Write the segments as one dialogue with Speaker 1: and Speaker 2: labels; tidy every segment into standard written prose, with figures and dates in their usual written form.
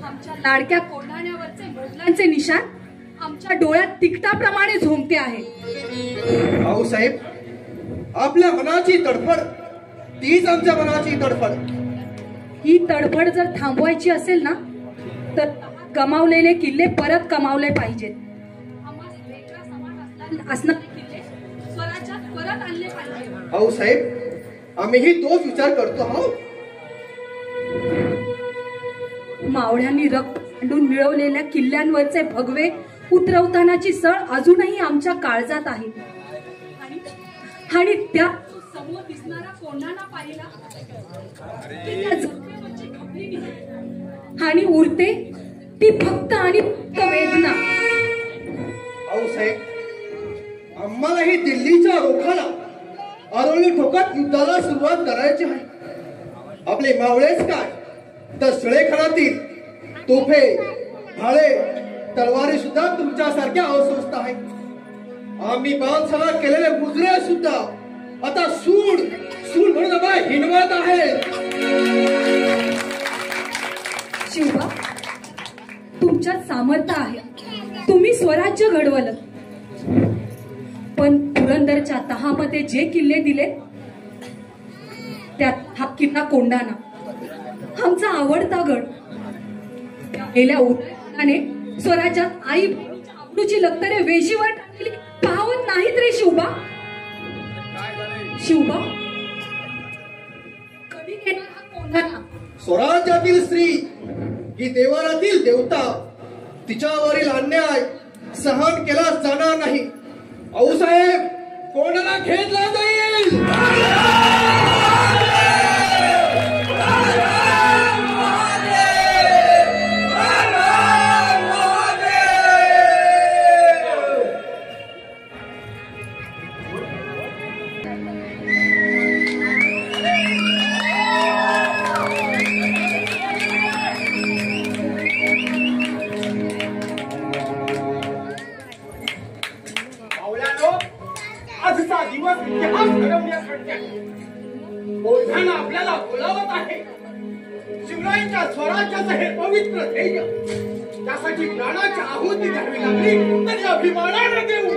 Speaker 1: आमच्या लाडक्या कोंढाण्यावरचे मोगलांचे निशाण आमच्या डोळ्यात तिकटाप्रमाणे झोंबते आहे.
Speaker 2: भाऊसाहेब, आपल्या मनाची तडफड तीच आमच्या मनाची तडफड.
Speaker 1: ही तडफड जर थांबवायची असेल ना तर गमावलेले किल्ले परत कमावले पाहिजेत. असणारे किल्ले स्वराज्यात परत आणले पाहिजे.
Speaker 2: भाऊसाहेब, आम्हीही तोच विचार करतो आहोत.
Speaker 1: मावळ्यांनी रक्त सांडून मिळवलेल्या किल्ल्यांवरचे भगवे उतरवतानाची सळ अजूनही आमच्या काळजात आहे. आणि त्या समोर दिसणारा कोंढाणा पाहिला आणि उरते ती फक्त आणि फक्त वेदना.
Speaker 2: भाऊसाहेब, आम्हालाही दिल्लीच्या रोखाला आरोळी ठोकत युद्धाला सुरुवात करायची आहे. आपले मावळेच काय तर सळेखानातील तोफे, भाळे, तलवारी सुद्धा तुमच्यासारख्या अस्वस्थ आहेत. आम्ही बांधसभा केलेले गुजरे सुद्धा आता सूड सूड म्हणून आम्हाला हिनवत आहे.
Speaker 1: शिवबा, तुमच्यात सामर्थ्य आहे. तुम्ही स्वराज्य घडवलं. पण पुरंदरच्या तहामध्ये जे किल्ले दिले त्यात हा किल्ला कोंढाणा आमचा आवडता गड. गेल्या उन्हाने स्वराज्यात आई आवडूची लक्तरे वेशीवर टाकली पाहत नाहीत रे शिवबा. शिवबा, कधी घेणार हा कोंढाणा?
Speaker 2: स्वराज्यातील स्त्री ही देवारातील देवता. तिच्यावरील अन्याय सहन केला जाणार नाही. भाऊसाहेब, कोणाला घेतला जाईल?
Speaker 3: कोंढाणा आपल्याला बोलावत आहे. शिवरायांच्या स्वराज्याचं हे पवित्र ध्येय त्यासाठी प्राणाची आहुती द्यावी लागली तरी अभिमानाने देऊ.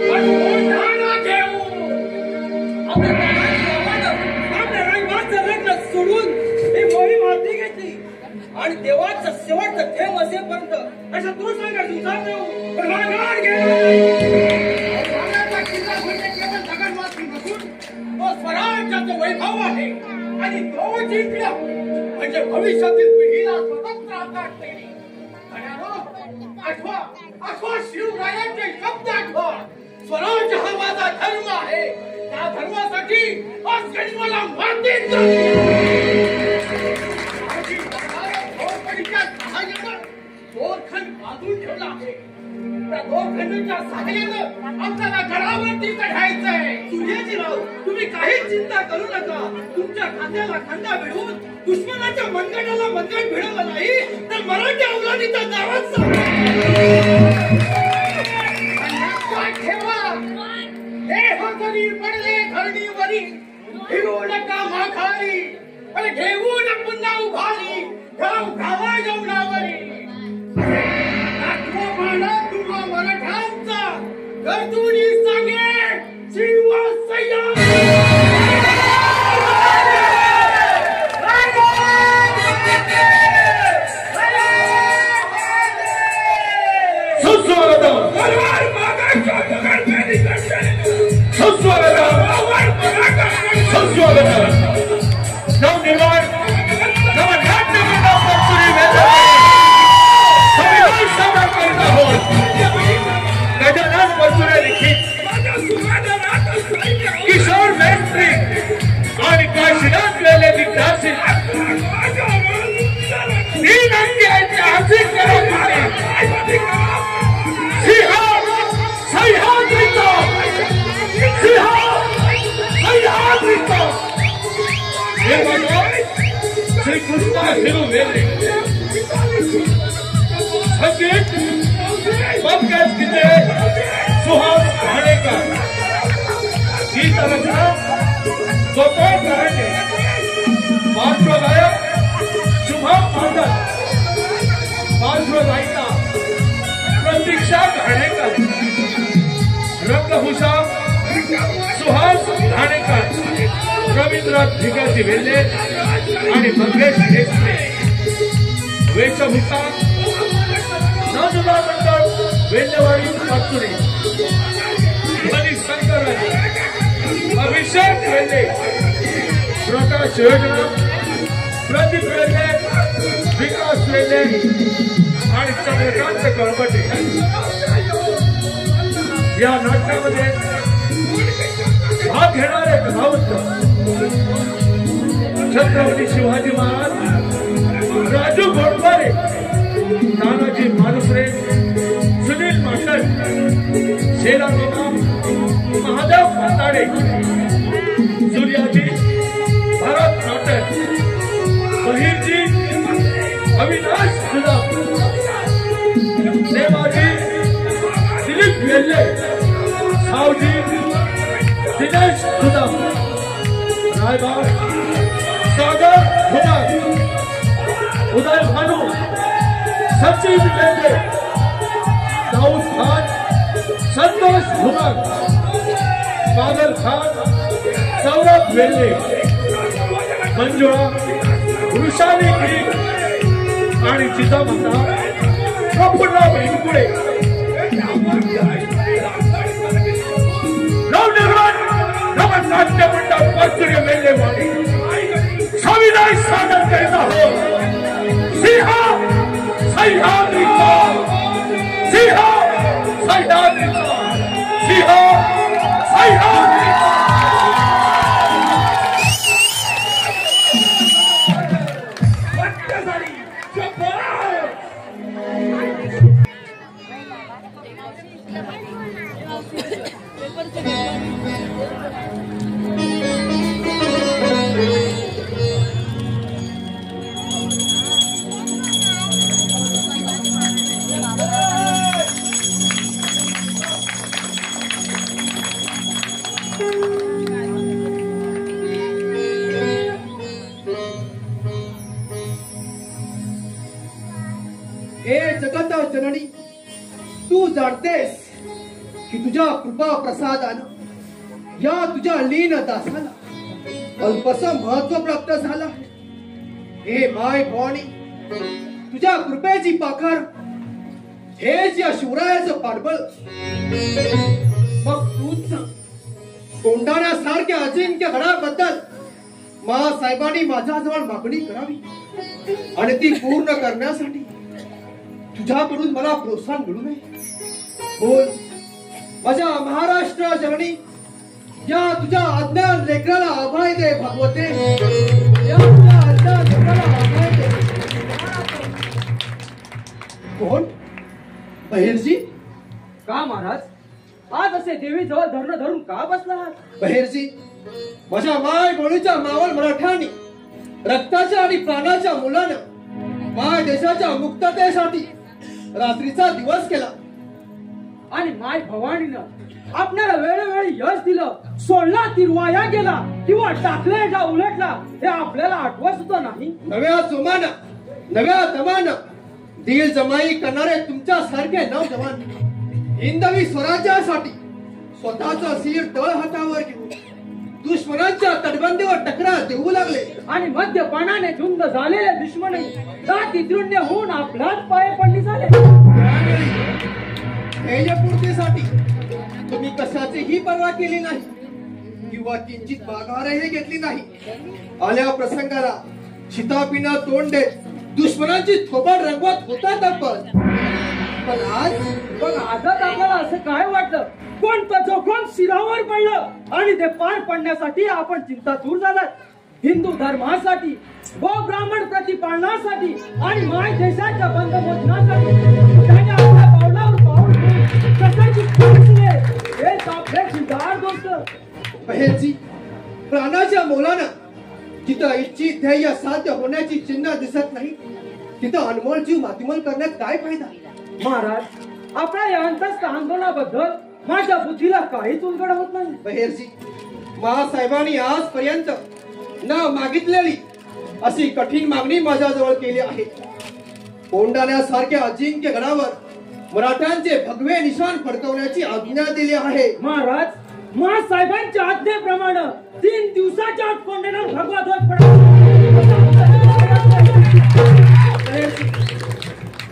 Speaker 3: कोंढाणा घेऊ. आपल्या रंगाचं लग्न सोडून ही मोहीम हाती घेतली आणि देवाचं शेवटचं थेंब असेपर्यंत अशा तो संघर्ष उधार देऊ. तो स्वराज्याचं वैभव आहे आणि तो जिंकला म्हणजे भविष्यातील पिढीला स्वतंत्र आकाश देणे. आठवा आठवा शिवरायांचे शब्द आठवा. स्वराज हा माझा धर्म आहे. त्या धर्मासाठी आज जन्माला मातीत दोरखंड बांधून ठेवला आहे. त्या दोरखंडीच्या सहाय्यानं आपल्याला गडावरती चढायचंय. सूर्यजीराव, तुम्ही काहीच चिंता करू नका. तुमच्या खांद्याला खांदा भिडून दुश्मनाच्या मनगटाला मनगट भिडवलं नाही तर मराठी अवलादीच्या गावात ठेवा. देह जरी पडले धरणीवरी फिरू नका माघारी. अरे घेऊन पुन्हा उभारी गावा जेवणावरी. तुला मराठ्यांचा गर्दुनी सांगे शिवसैया.
Speaker 4: किशोर मैत्री आणि काशीनाथ
Speaker 3: हरिकृष्ण हिरू वेले संगीत पंकज गिते सुहास घाणेकर गीत रचना गोपाळ कराटे पार्श्वगायक शुभम मांडल पार्श्वगायिका प्रतीक्षा घाणेकर रंगभूषण सुहास घाणेकर रवींद्र भिगाजी वेल्ले आणि मंगेश देशमुख वेशभूषा नंदुला मंडळ वेल्लेवाडी पाचुरे मनीष शंकरराजे अभिषेक वेल्ले प्रकाश योजना प्रदीप वेल्ले विकास वेल्ले आणि चंद्रकांत कळवटे या नाटकामध्ये भाग घेणारे कलावंत छत्रपती शिवाजी महाराज राजू घोडबारे नानाजी मालुसरे सुनील मांडल शेला मामा महादेव म्हाताडे सूर्याजी भरत नाटक बहिरजी अविनाश सुदाम देवाजी दिलीप वेल्ले सावजी दिनेश सुदाम रायबाग सागर धुमार उदय भानु सचिन वेल्ले दाऊद खान संतोष धुमार कादर खान सौरभ वेल्ले मंजुळा वृषाली गिरी आणि चितामता प्रफुल्लराव इंगुळे नाट्य मंडळ पाचुरे वेल्लेवाडी सविनय सादर करता हो सिंह सह्याद्रीचा सिंह सह्याद्रीचा सिंह सह्याद्रीचा
Speaker 2: जगता जननी तू जाणतेस की तुझ्या कृपा प्रसादानं या तुझ्या लीन दासाला अल्पसं महत्व प्राप्त झाला. हे माय भवानी तुझ्या कृपेची पाखर हेच या शिवरायाचं पाठबळ. मग तूच कोंडाण्यासारख्या अजिंक्य गडाबद्दल साहेबांनी माझ्याजवळ मागणी करावी आणि ती पूर्ण करण्यासाठी तुझ्याकडून मला प्रोत्साहन मिळू नये. बोल माझ्या महाराष्ट्र जननी या तुझ्या अज्ञान लेकराला अभय दे भगवते. या तुझ्या अज्ञान लेकराला अभय दे. कोण बहिरजी?
Speaker 4: का महाराज आज असे देवी जवळ धरण धरून का बसला आहात?
Speaker 2: बहिरजी माझ्या माय बोलीच्या मावळ मराठ्यांनी रक्ताच्या आणि प्राणाच्या मुलानं माय देशाच्या मुक्ततेसाठी रात्रीचा दिवस केला
Speaker 4: आणि माय भवानीनं आपल्याला वेळोवेळी यश दिलं. सोडला तिरवाया गेला किंवा टाकले जा उलटला हे आपल्याला आठवत सुद्धा नाही.
Speaker 2: नव्या जोमानं नव्या दमानं दिल जमाई करणारे तुमच्या सारखे नवजवान हिंदवी स्वराज्यासाठी स्वतःचा सिर तळ हातावर घेऊन दुश्मनांच्या तटबंदीवर टकरा देऊ लागले
Speaker 4: आणि मद्यपानाने झुंज झालेले दुश्मन जाती तृण्य होऊन आपल्याच पाय पडली झाले.
Speaker 2: ध्येयपूर्तीसाठी तुम्ही कशाचीही पर्वा केली नाही किंवा किंचित माघारही घेतली नाही. आल्या प्रसंगाला शितापिना तोंड देत दुश्मनांची थोबाड रंगवत होतात आपण. पण
Speaker 4: आजच आपल्याला असं काय वाटलं? कोणतं जोखम शिरावर पडलं आणि ते पार पडण्यासाठी आपण चिंतातूर झालात. हिंदू धर्मासाठी गो ब्राह्मण प्रतिपालनासाठी आणि माय देशाच्या बंधमोचनासाठी त्याने आपल्या पावलावर पाऊल कशाची हे आपले शिरदार दोस्त.
Speaker 2: बहेरजी प्राणाच्या मोलानं जिथं इच्छित ध्येय साध्य होण्याची चिन्ह दिसत नाही तिथं अनमोल जीव मातीमोल करण्यात काय फायदा?
Speaker 4: महाराज, आपल्या या अंतस्थ आंदोलनाबद्दल माझ्या बुद्धीला काहीच उलगड होत नाही.
Speaker 2: बहेरजी, महासाहेबांनी आजपर्यंत न मागितलेली अशी कठीण मागणी माझ्याजवळ केली आहे. कोंढाण्यासारख्या अजिंक्य गडावर मराठ्यांचे भगवे निशाण फडकवण्याची आज्ञा दिली आहे.
Speaker 4: महाराज, महासाहेबांच्या आज्ञेप्रमाणे 3 दिवसाच्या आत कोंढाण्यावर भगवा ध्वज फडकवा.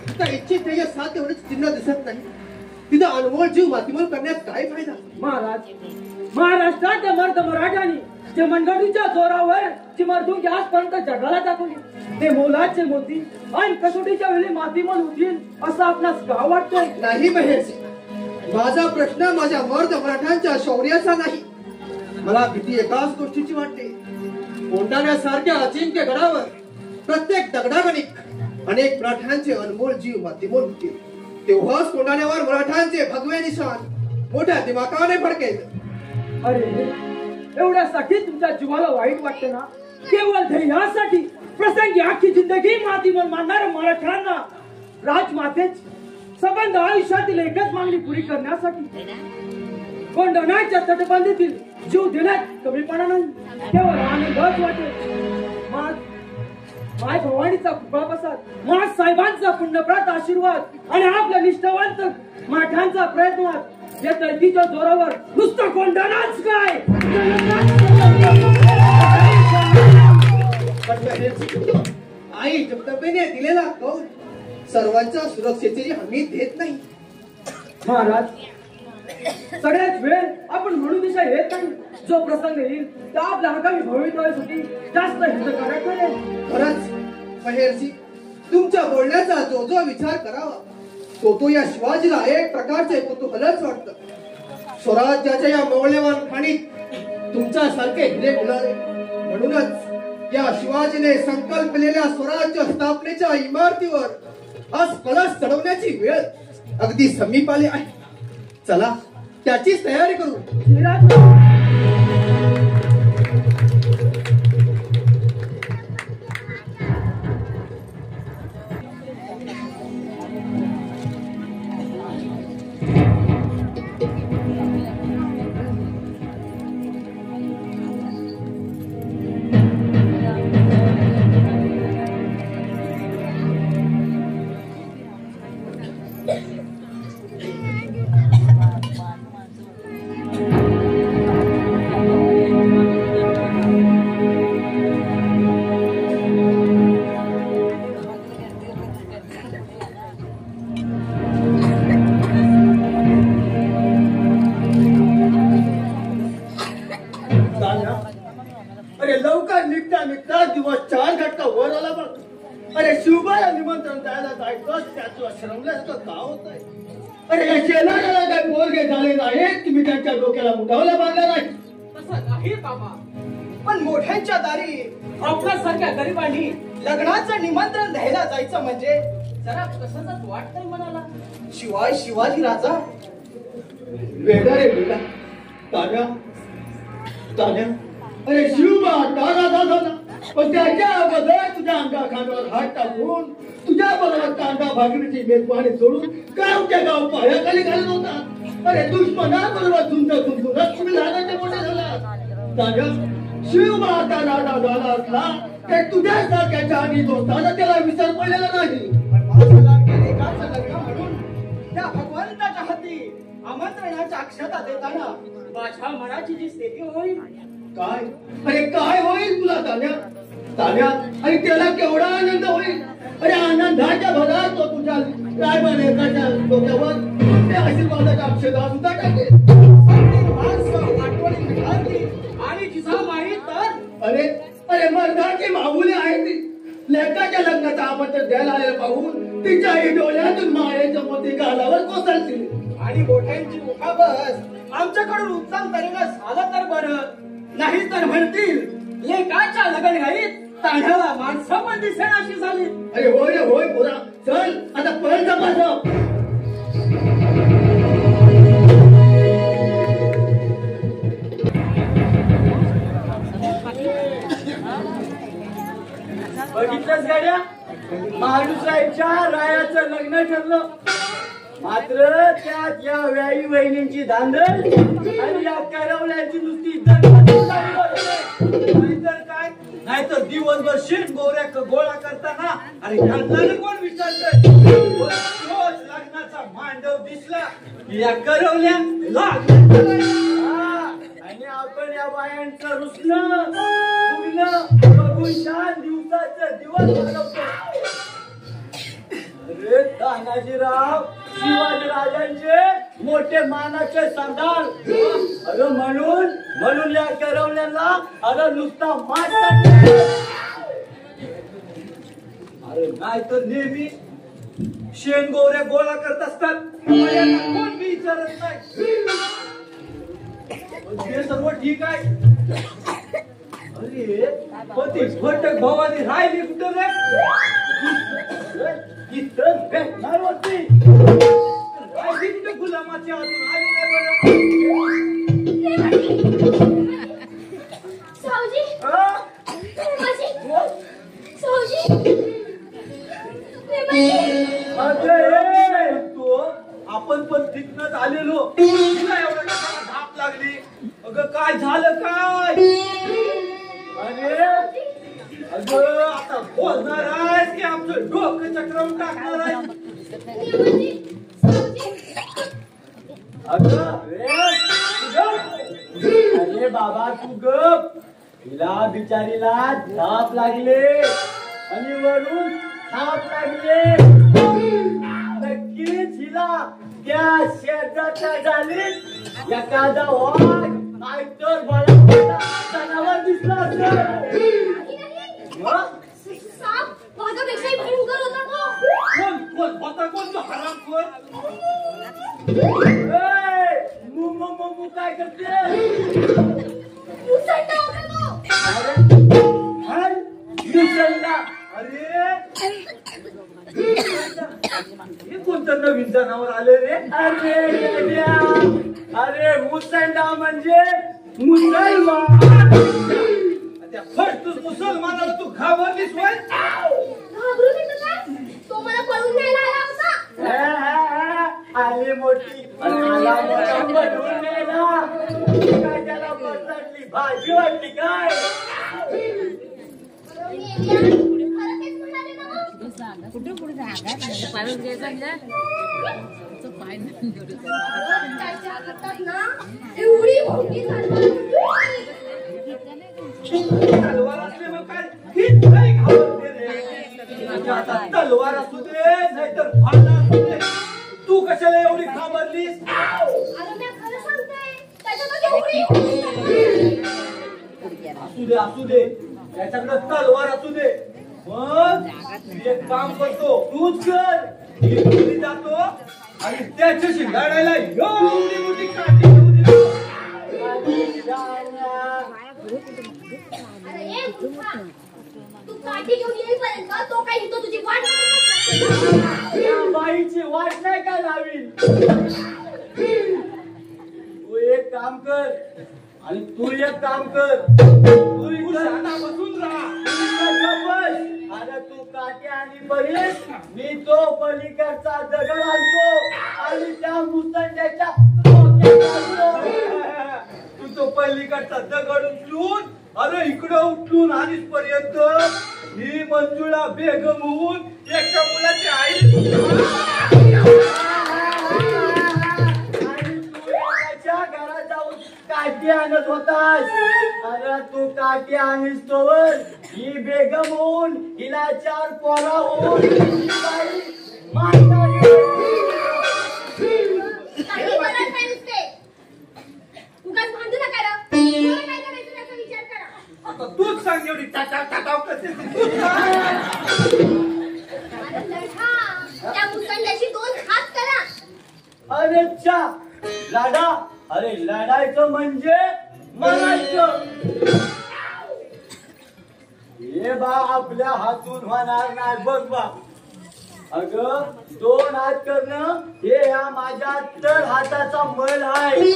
Speaker 2: तिथं इच्छित ध्येय साध्य होण्याचे चिन्ह दिसत नाही तिथं अनमोल जीव मातीमोल करण्यात काय फायदा?
Speaker 4: महाराज, महाराष्ट्रात मर्द मराठ्यांनी जे मनगडीच्या जोरावर जी मर्दुंगी आजपर्यंत जगाला दाखवली ते मोलाचे मोती आणि कसोटीच्या वेळी मातीमोल होतील असं आपणास का वाटतंय?
Speaker 2: नाही बहेरजी, माझा प्रश्न माझ्या मर्द मराठ्यांच्या शौर्याचा नाही. मला भीती एकाच गोष्टीची वाटते. कोंढाण्यासारख्या अजिंक्य गडावर प्रत्येक दगडागणिक अनेक मराठ्यांचे अनमोल जीव मातीमोल होतील. तेव्हाच कोंढाण्यावर मराठ्यांचे भगवे निशाण मोठ्या दिमागाने फडकेल.
Speaker 4: अरे, एवढ्यासाठी तुमच्या जीवाला वाईट वाटतं ना? केवळ ध्येयासाठी प्रसंगी आखी जिंदगी मातीमोल मानणाऱ्या मराठ्यांना राजमातेच संबंध आयुष्यातील एकच मागणी पुरी करण्यासाठी कोंढाण्याच्या तटबंदीतील जीव देण्यात कमीपणा नाही, केवळ आनंदच वाटेल. माय भवानीचा कृपा प्रसाद, मा साहेबांचा पुण्यप्राप्त आशीर्वाद आणि आपल्या निष्ठावंत मराठ्यांचा प्रयत्न या तळकीच्या जोरावर नुसतं कोंढाणाच काय
Speaker 2: आई जगदंबेने दिलेला कौल सर्वांच्या सुरक्षेची हमी देत नाही.
Speaker 4: महाराज, सगळ्याच वेळ आपण म्हणू दिशा येत नाही. जो प्रसंग येईल त्या आपल्या आगामी भविष्यासाठी जास्त हितकारक ठरेल.
Speaker 2: खरंच महेरजी, तुमच्या बोलण्याचा जो जो विचार करावा तो या शिवाजीला एक प्रकारचे कुतूहलच वाटतं. स्वराज्याच्या या मौल्यवान खाणीत तुमच्यासारखे हिरे उलाले म्हणूनच या शिवाजीने संकल्पलेल्या स्वराज्य स्थापनेच्या इमारतीवर आज कलश चढवण्याची वेळ अगदी समीप आली आहे. चला त्याचीच तयारी करू.
Speaker 3: अरे लवकर निघता दिवस 4 घटका वर आला बघ. अरे शिवबाला निमंत्रण द्यायला जायचं त्याचं श्रमल्याचं गाव होत आहे. अरे या शेजाऱ्याला काय पोरगे झाले नाहीत तुम्ही त्यांच्या डोक्याला मुठावला बांधला नाही?
Speaker 5: तसं नाही बाबा, पण मोठ्यांच्या दारी आपल्यासारख्या गरिबांनी लग्नाचं निमंत्रण द्यायला जायचं म्हणजे जरा कसंच वाटतंय मनाला. शिवाय शिवाजी राजा
Speaker 3: वेगळा रे वेगळा. तान्या तान्या, अरे शिवबा दादा दादा ना, पण त्याच्या अगोदर तुझ्या अंगाखांद्यावर हात टाकून तुझ्या बरोबर कांदा भाकरीची मेजवानी सोडून गावच्या गाव पायाखाली घालत होता. अरे दुश्मनाबरोबर तुमचं तुमचं तुम्ही लहानाचे मोठे झाला. तान्या, शिवबा आता दादा झाला असला तर तुझ्यासारख्याच्या आणि दोस्ताला त्याला विसर पडलेला नाही.
Speaker 5: पण माझ्या लेकाचं लग्न म्हणून त्या भगवंताच्या हाती आमंत्रणाच्या अक्षता देताना माझ्या मनाची जी स्थिती होईल.
Speaker 3: काय अरे काय होईल तुला तान्या? तान्या, आणि त्याला केवढा आनंद होईल. अरे आनंदाच्या भरात तो तुझ्या रायबानेकाच्या डोक्यावर त्या आशीर्वादाच्या अक्षता सुद्धा टाकेल.
Speaker 5: सगळी माणसं आठवणी निघाली आणि जिजा माहीत तर
Speaker 3: अरे अरे मर्दाची माऊली आहे ती. लेकाच्या लग्नाचं आमंत्रण द्यायला आलेलं पाहून तिच्याही डोळ्यातून मायेचं मोती गालावर कोसळतील.
Speaker 5: आणि मोठ्यांची मुखाबस आमच्याकडून उत्तम तऱ्हेनं झालं तर बरं, नाही तर म्हणतील लेकाच्या लग्न घाईत तांढ्याला माणसं पण दिसेनाशी झाली.
Speaker 3: अरे होय रे होय पोरा, चल आता पळ जपास.
Speaker 4: बघितलंच गाड्या, महाडूसाहेबच्या रायाचं लग्न ठरलं. मात्र त्यात या व्याई वहिनींची धांदल आणि या करवल्याची नुसती नाहीतर काय, नाहीतर दिवसभर शेण गोळा करताना अरे घालणारे कोण विचारतंय. रोज लग्नाचा मांडव दिसला की या करवल्या आणि आपण या बायांचं रुसणं फुगणं बघून छान दिवसाचं दिवस घालवतो. अरे तानाजीराव शिवाजी राजांचे मोठे मानाचे सरदार, अरे म्हणून या करवल्याला अरे नुसता मारतात. अरे नाही तर नेहमी शेण गोऱ्या गोळा करत असतात, कोण बी विचारत नाही. हे सर्व ठीक आहे. अरे पती भटक भवानी राहिली कुठं रे? इथं भेटणार होती राहिली कुठे? गुलामाच्या हातून आली नाही तो आपण पण तिथनच आलेलो. तुला एवढा कशाला धाप लागली? अगं काय झालं काय? अरे अगं आता बोलणार आहेस की आमचं डोकं चक्रवून टाकणार आहेस? अरे बाबा तू गप. हिला बिचारीला धाप लागले आणि वरून धाप लागले. नक्कीच हिला त्या शेजारच्या झालीत एखादा वाघ नाहीतर बळा जनावर दिसला असेल.
Speaker 1: वाघापेक्षाही भयंकर होता
Speaker 3: कोण होता? कोण तो हरामखोर?
Speaker 4: मुमू काय करते? अरे हे कोणतं नवीन जनावर आले रे? अरे मुसंडा म्हणजे मुसलमान. त्या फटतूस मुसलमानाला तू घाबरलीस वय?
Speaker 1: तो मला पळून न्यायला आला होता.
Speaker 4: आली मोठी बनवून नेला. काय त्याला पसरली भाजी वाटली काय?
Speaker 1: एवढी मोठी
Speaker 3: तलवार असले मग काय हीच नाही घाबरते रे. आता तलवार असू दे नाहीतर भाला असू दे, तू कशाला एवढी घाबरलीस? असू दे त्याच्याकडे तलवार असू दे. मग एक काम करतो, तूच कर. मी घरी जातो आणि त्याच्याशी लढायला एवढी मोठी काठी घेऊन येतो.
Speaker 1: तू काठी घेऊन येईपर्यंत तो काही तो तुझी वाट
Speaker 4: बाईची वाट नाही का लावी? तू एक काम कर आणि तू एक काम कर. तू
Speaker 3: शांता बसून राहा.
Speaker 4: अरे तू काठी आणि बरीस, मी तो पलीकडचा दगड आणतो आणि त्या मुसंड्याच्या
Speaker 3: तू तो पलीकडचा दगड उचलून अरे इकडं उचलून आणीस पर्यंत ही मंजुळा बेगम होऊन एका मुलाची आई
Speaker 4: घरात जाऊन काठी आणत होतास. अरे तू काठी आणीस तोवर ही बेगम होऊन हिला 4 पोरा होऊन
Speaker 1: भांडू नका. विचार करा.
Speaker 3: आता तूच सांग एवढी टाटाव करते.
Speaker 1: त्या मुसंड्याशी 2 हात करा.
Speaker 4: अरे चा लाडा. अरे लढायचं म्हणजे मरायचं. हे बा आपल्या हातून होणार नाही बघ बा. अगं 2 हात करणं हे या माझ्या तर हाताचा मल आहे.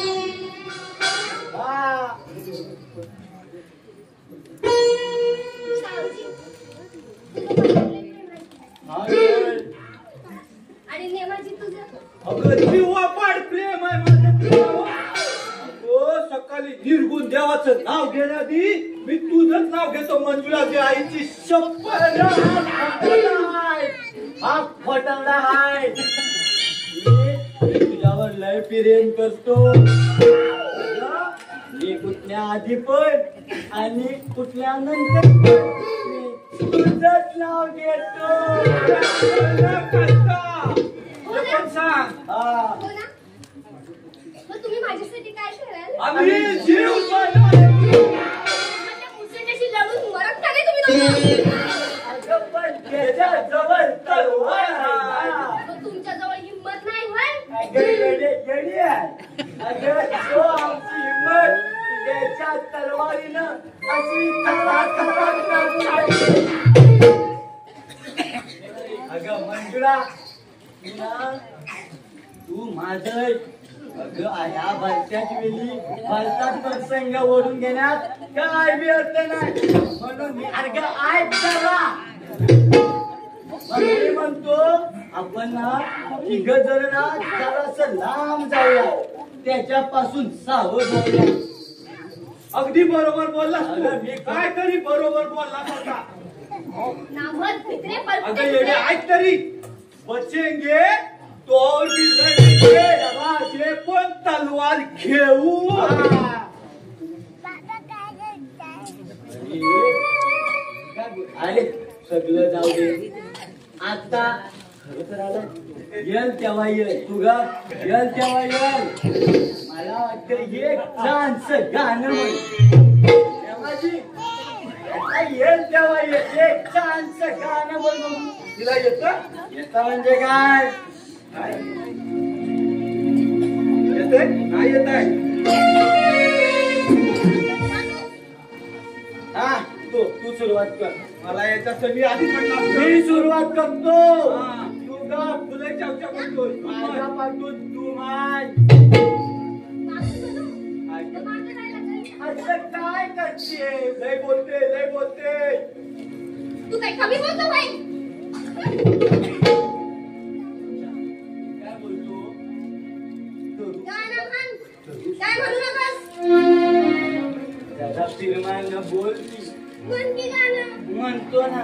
Speaker 4: अगं मंजुळाच्या आईची शपथ हा फटांडा आहे. मी तुझ्यावर लय प्रेम करतो. मी कुठल्या आधी पण आणि कुठल्या नंतर पण तुझंच नाव घेतो. सांग
Speaker 6: तुम्ही माझ्यासाठी काय कराल?
Speaker 4: आम्ही जीव
Speaker 6: मुसळ्याशी लढून मरत का नाही तुम्ही तुमच्या जवळ हिंमत नाही
Speaker 4: तलवारीनं अगं मंजुळा तू माझं अगं ह्या भलत्याच वेळी भलताच प्रसंग ओढून घेण्यात काय बी अर्थ नाही. म्हणून मी अगं ऐक जरा मी म्हणतो आपण ना तिघ जण ना जरासं लांब जाऊया, त्याच्यापासून सावध जाऊया.
Speaker 3: अगदी बरोबर बोलला. मी काय तरी बरोबर बोलला होता.
Speaker 4: अगं येणे ऐक तरी बचेंगे तो भी लढेंगे पण तलवार घेऊ. अरे सगळं जाऊ दे. आता खरं तर आलं येल तेव्हा येल तुगा येल तेव्हा येल. मला वाटतं एक छानस गाणं येल तेव्हा येल एक छानस गाणं म्हणून तिला येतं म्हणजे काय येतंय नाही येतंय. हा तू सुरुवात कर.
Speaker 3: मला याच्यात मी आधी म्हटलं
Speaker 4: मी सुरुवात करतो. तू गा फुले चावच्या करतोय माझ्यापासून तू माय असं काय करते. लय बोलते
Speaker 6: तू काय कमी बोलतो बाई?
Speaker 4: काय बोलतो
Speaker 6: गाणं म्हण. काय म्हणू नकोस.
Speaker 4: त्याचा तीर्मान बोल
Speaker 6: म्हण की गाणं.
Speaker 4: म्हणतो ना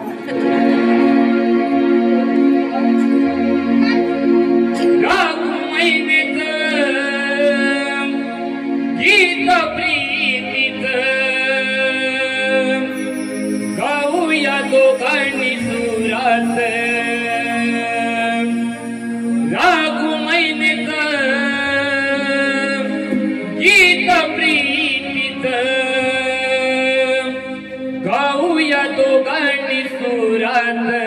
Speaker 3: गीत प्रीतीत गाऊया दोघांनी सुरात. रागू मैनेत गीत प्रीतीत गाऊया दोघांनी सुरात.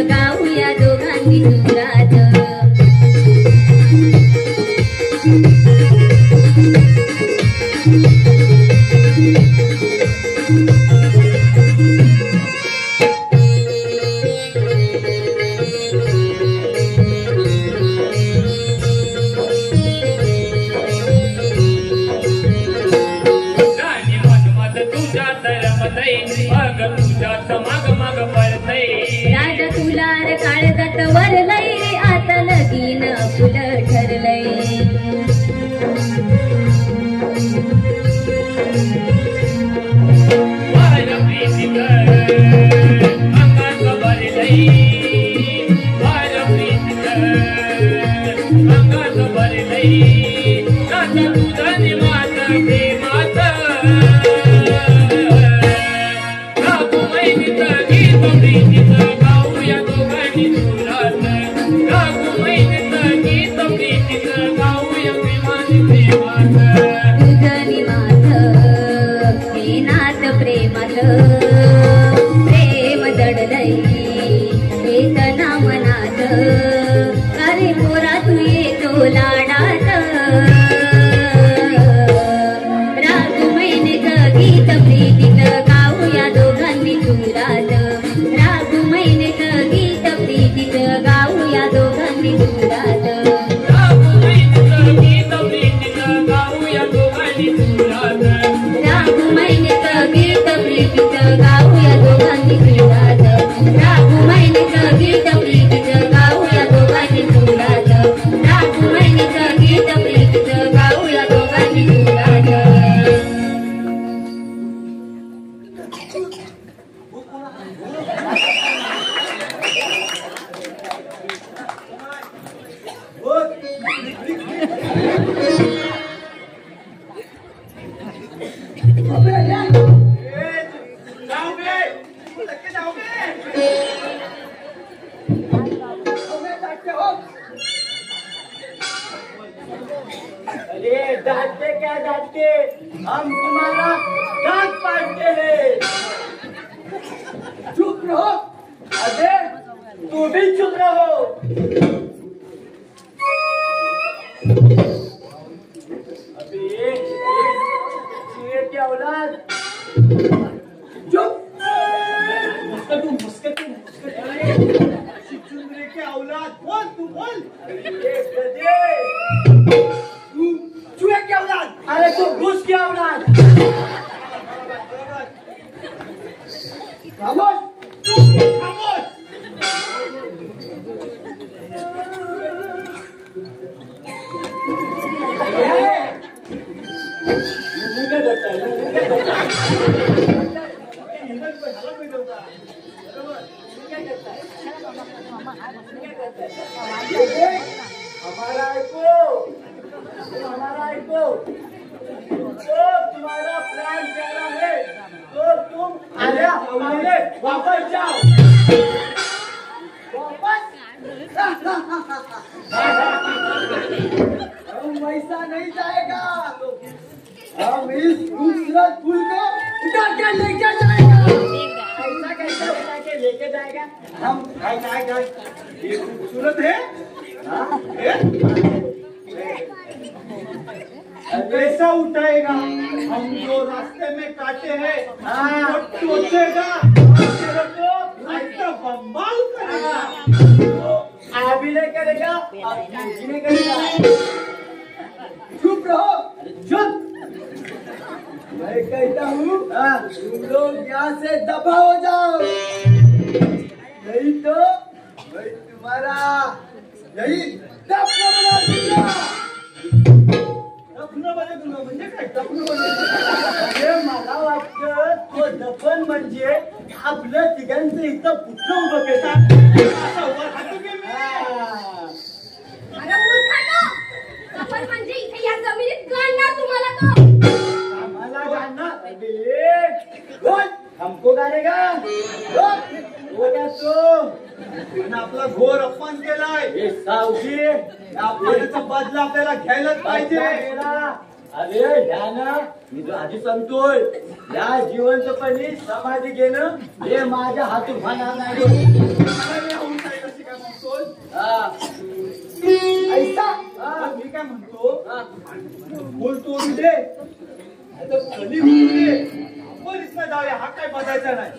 Speaker 6: गाऊया दोघांनी सुरात.
Speaker 4: अरे डांटते क्या डांटते, हम तुम्हारा डांट पाड़ते हैं। चुप रहो। अबे तू भी चुप रहो। अबे ये क्या औलाद, चुप। मुस्कुर
Speaker 3: चुंदरे के औलाद, बोल तू बोल।
Speaker 4: चूहे की औलाद, अरे तू घुस की औलाद। खामोश,
Speaker 3: खामोश।
Speaker 4: हमारा आइको, तो तुम्हारा प्लान प्यारा है, तो तुम आगे वापस जाओ। वापस? हम वैसा नहीं जाएगा, हम इस खूबसूरत फूल को उठा के लेके जाएगा। ऐसा कैसे उठा के लेके जाएगा? हम
Speaker 3: ये खूबसूरत है? कैसा उठाएगा? हम जो रास्ते में काटे हैं वो टोचेगा, तेरे को ऐसा बम्बाल करेगा।
Speaker 4: आप ही नहीं करेगा, नहीं करेगा। चुप रहो, चुप। मैं कहता हूँ तुम लोग यहाँ से दफा हो जाओ, नहीं तो मैं तुम्हारा यही दफना बना दूंगा।
Speaker 3: म्हणजे काय दफन
Speaker 4: अरे मला वाटतं तो दफन म्हणजे आपलं तिघांचं इथं पुत्र उभं केलं।
Speaker 6: अरे मूर्खानो, दफन म्हणजे इथे या जमिनीत गाडणार तुम्हाला तो।
Speaker 4: आम्हाला गाणं कोण हमको गाणेगा? हो क्या तो
Speaker 3: आपला घोर अपमान केलाय,
Speaker 4: हे सावजी
Speaker 3: अपमानाचा बदला आपल्याला घ्यायलाच पाहिजे।
Speaker 4: अरे ध्यान, मी जो आधी सांगतोय, या जिवंतपणी समाधी घेणं हे माझ्या हातून होणार नाही। ऐसा
Speaker 3: मी काय म्हणतो, बोल तोडू दे, कधी बोलू दे, आपण इथं जाऊया, हा काय बघायचा नाही।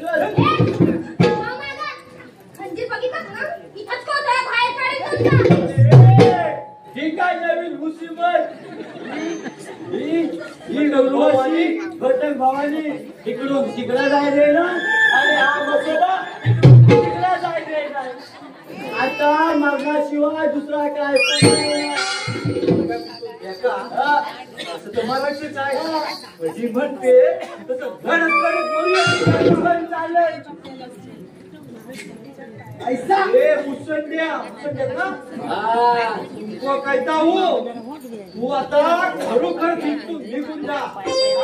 Speaker 6: म्हणजे बघितलं ना, इथंच कोणत्या बाहेर काढायचं।
Speaker 4: ही काय नवीन मुसीबत, ही गौरवाची बटन भावानी इकडून तिकडे जायचे ना, आणि हा मसोबा तिकडे जायचे ना। आता मागण्याशिवाय दुसरा काय
Speaker 3: असं तर मराठीच आहे, जी म्हणते तसं घडत घडत मरूया
Speaker 4: चाललंय। ऐसा
Speaker 3: मुसंड्या ना, तुमको कहता हूँ
Speaker 4: तू आता खरोखर तिथून निघून जा.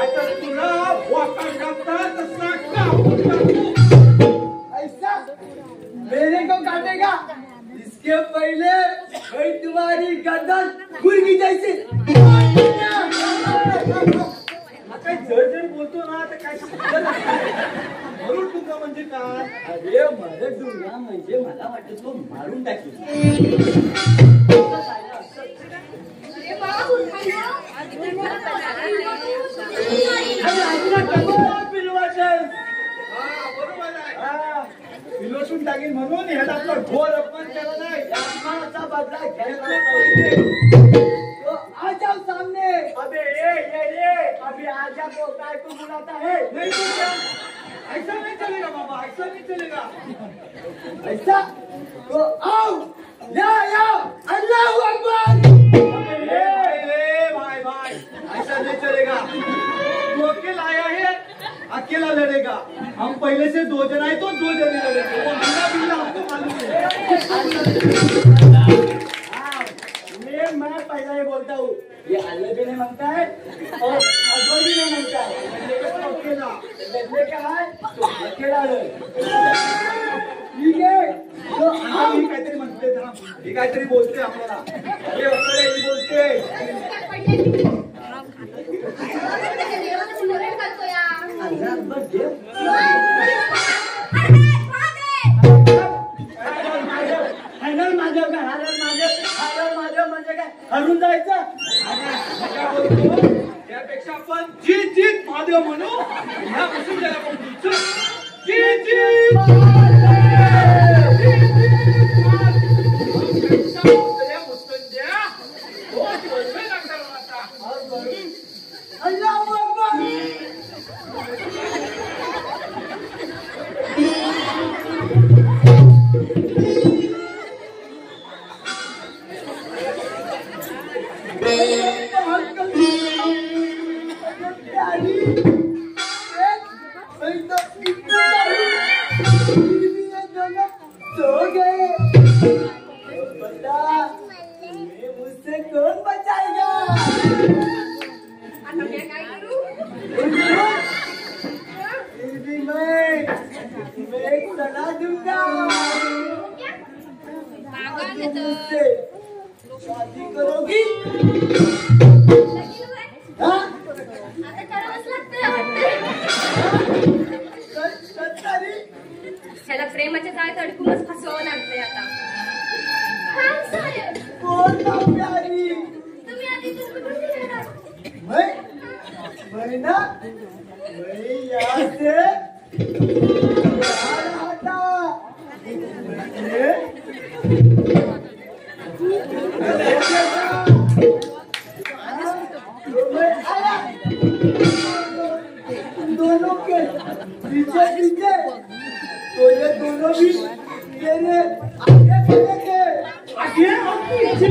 Speaker 4: आता तुला वाका टाकता तसा कापून टाकू.
Speaker 5: ऐसा मेरे को काटेगा इसके पहले मैं तुम्हारी गर्दन गुड़गी जैसी.
Speaker 4: आता जर बोलतो ना तर काय मरून तुका म्हणजे काय?
Speaker 5: अरे मरत दुर्गा म्हणजे मला वाटत तो मारून टाकेल.
Speaker 6: अरे वा मूर्खांनो.
Speaker 4: पिलोटून टाकेल म्हणून ह्याला आपला घोर अपमान केला नाही.
Speaker 5: अपमानाचा बदला घ्यायला पाहिजे. तो आ जाओ सामने.
Speaker 4: अबे ये
Speaker 5: अभी आ जाओ. काय तू बुलाता है?
Speaker 4: नहीं तो क्या? ऐसा नहीं चलेगा बाबा, ऐसा नहीं चलेगा.
Speaker 5: ऐसा तो आओ. या अल्लाहू अकबर.
Speaker 4: भाई ऐसा नहीं चलेगा. तू अकेला आया है, अकेला लड़ेगा. हम पहले से 2 जन आए तो 2 जन ही लड़ेंगे. वो बिल्ला बिल्ला हमको मालूम है.
Speaker 5: मैं पहला ही बोलता हूँ. ये अल्लाह भी नहीं मांगता है और अकबर भी नहीं मांगता है.
Speaker 4: अकेला
Speaker 5: लड़ने का है तो अकेला लड़. ठीक है तो आओ.
Speaker 4: ही काहीतरी म्हणते था. ही काहीतरी बोलते आपल्याला. हे अकडे ही बोलते.
Speaker 5: अल्लाह अकबर देव. हरर माझं काय? हरर माझं म्हणजे काय? हरून जायचं.
Speaker 4: काय बोलतो? त्यापेक्षा आपण जीत जीत महादेव म्हणू. ह्यापासून त्याला आपण बोलतो. जीत जीत मुस्तंद्या.
Speaker 5: अल्लाह अकबर. मुझसे कौन बचाएगा?
Speaker 6: आता मैं काय करू?
Speaker 5: फिर भी मैं एक सलाह दूंगा. मुझसे शादी करोगी? हाँ?
Speaker 6: आता करावंच लागतं.
Speaker 5: तरी
Speaker 6: ह्याला प्रेमाच्या जाळ्यात अडकूनच फसवावं लागतंय आता. काय साहेब?
Speaker 5: कौन ना प्यारी?
Speaker 6: तुम्ही आधी कुठे येणार?
Speaker 5: मैं ना मैं यहाँ से आ रहा था. मैं आया तुम दोनों के पीछे पीछे. तो ये दोनों भी मेरे आगे चले गए.
Speaker 4: आगे और पीछे.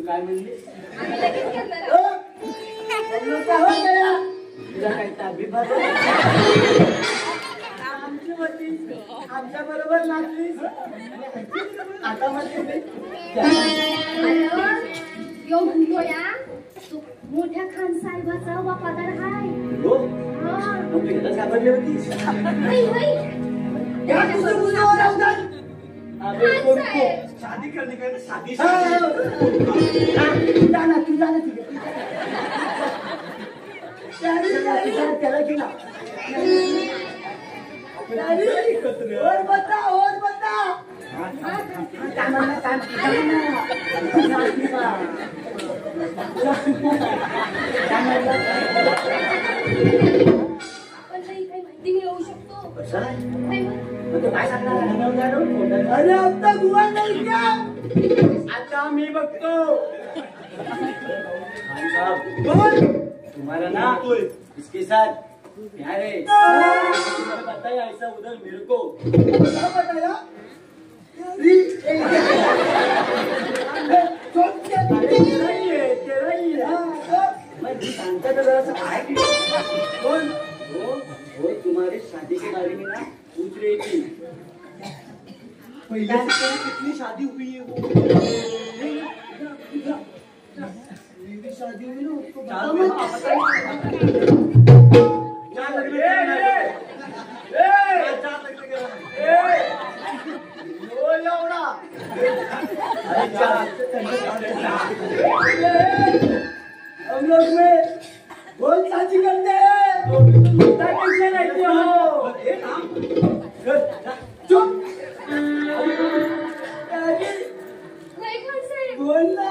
Speaker 5: काय म्हणली? आमच्या बरोबर नाचलीस आता म्हणते
Speaker 6: यो भुंगोया तू मोठ्या खान साहेबाचा वफादार आहे.
Speaker 5: हो
Speaker 6: हा.
Speaker 5: तू एकदाच घाबरली होतीस.
Speaker 6: नाही, नाही.
Speaker 5: या तुझं मुलावर राहतात. अबे कोण को
Speaker 4: शादी करने का है, शादी
Speaker 5: जाना तू जाना तिकडे. त्याला घेऊन और बता काय म्हणला काय
Speaker 6: आपण काही माहिती मिळवू शकतो.
Speaker 5: कसं
Speaker 6: नाही, नाही.
Speaker 5: काय सांगणार? अरे अब तक हुआ नहीं क्या?
Speaker 4: आता मी बघतो. बोल. तुम्हारा ना इसके साथ प्यार है. तुम्हें पता है ऐसा उधर मेरे को क्या बताया? तेरा ही है. मैं सांगता था जरा सा काय की. बोल. वो तुम्हारी शादी के बारे में ना पूछ रही थी.
Speaker 5: पहले से कितनी शादी हुई है वो? मेरी शादी हुई ना उसको
Speaker 4: हम लोग में बहुत शादी करते हैं. कैसे रहते हो? चुप. बोल ना.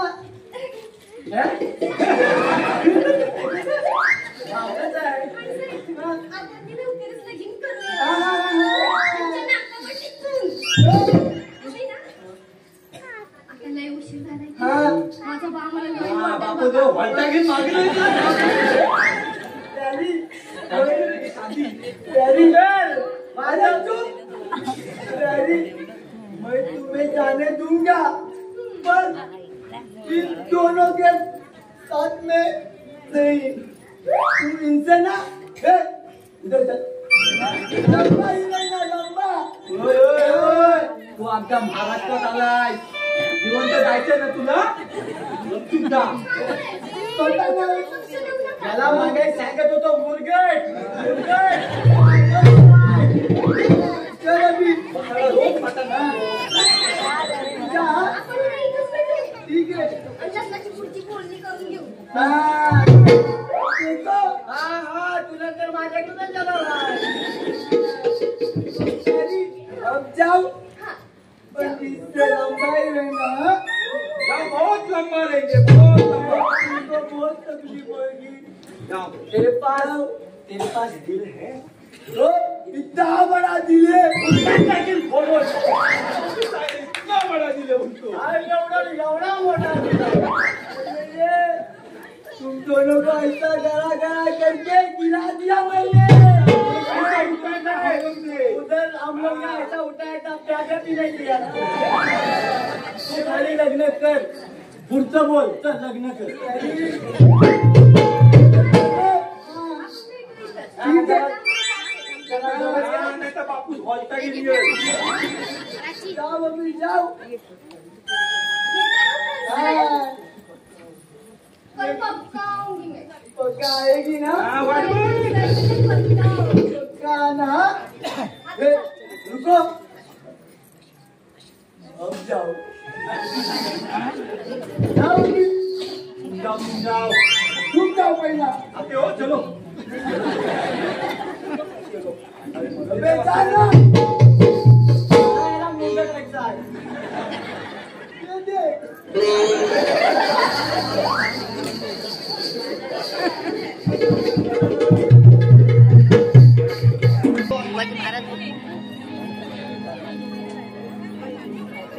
Speaker 6: बापू जो
Speaker 4: वळता घेऊन मागेल. मैं तुम्हें जाने दूंगा पर इन दोनों के साथ में नहीं. तुम इनसे ना उधर चल. लंबा ही रहना लंबा. तू आमच्या महाराष्ट्रात आलाय. जिवंत जायचंय ना तुला. सुद्धा त्याला मागे सांगत होतो मुरगट. ठीक आहे.
Speaker 6: पुढची बोलणी करून घेऊ.
Speaker 4: हा तुला तर माझ्याकडूनच जाणार. अब जाओ. पर इससे लंबा ही रहना. बहुत लंबा रहेंगे. बहुत तकलीफ होगी. तेरे पास दिल है. तो इतना बड़ा दिल है.
Speaker 3: इतना बड़ा दिल है उनको.
Speaker 4: एवढा मोठा दिल. तुम दोनों को ऐसा गड़ा करके गिरा दिया मैंने. उधर हम लोग ने ऐसा उठाया था. प्यार भी नहीं किया. तू खाली लग्न कर. पुढचं बोल. तर लग्न कर. ठीक आहे.
Speaker 3: नहीं तो बापू बोलता ही नहीं है.
Speaker 4: जाओ अभी जाओ.
Speaker 6: पर पक्का आऊंगी मैं.
Speaker 4: पक्का आएगी ना. पक्का ना. रुको. अब जाओ.
Speaker 3: जाओ.
Speaker 4: तुम जाओ पहिला.
Speaker 3: आते हो चलो.
Speaker 4: अबे जाना. मेरा मुंडा कैसा है? ये देख.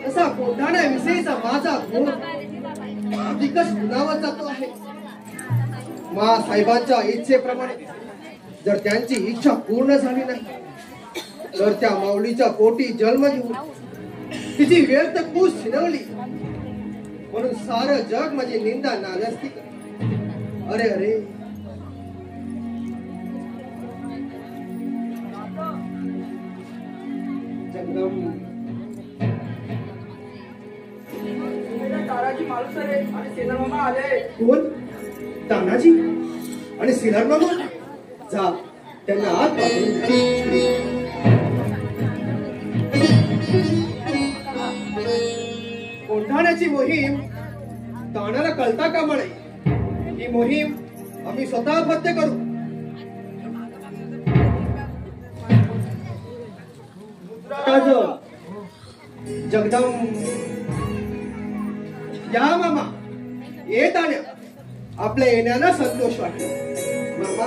Speaker 2: तसा कोंढाण्याविषयीचा माझा गुण अधिकच गुणावर जातो आहे. साहेबांच्या इच्छेप्रमाणे जर त्यांची इच्छा पूर्ण झाली नाही तर त्या माऊलीच्या पोटी जन्म घेऊन तिची व्यर्थ कूस शिनवली म्हणून सारं जग माझी निंदा नालस्ती करते. अरे अरे जगदंब
Speaker 5: ताराजी मालुसरे आणि सेनर मामा आले.
Speaker 2: कोण? तानाजी आणि सिनार मामा. जा त्यांना आत पाठवून कोंढाण्याची मोहीम तानाला कळता कामा नये. ही मोहीम आम्ही स्वतः फत्ते करू. जगदंब या मामा. येत आल्या. आपल्या येण्याला संतोष वाटला. मामा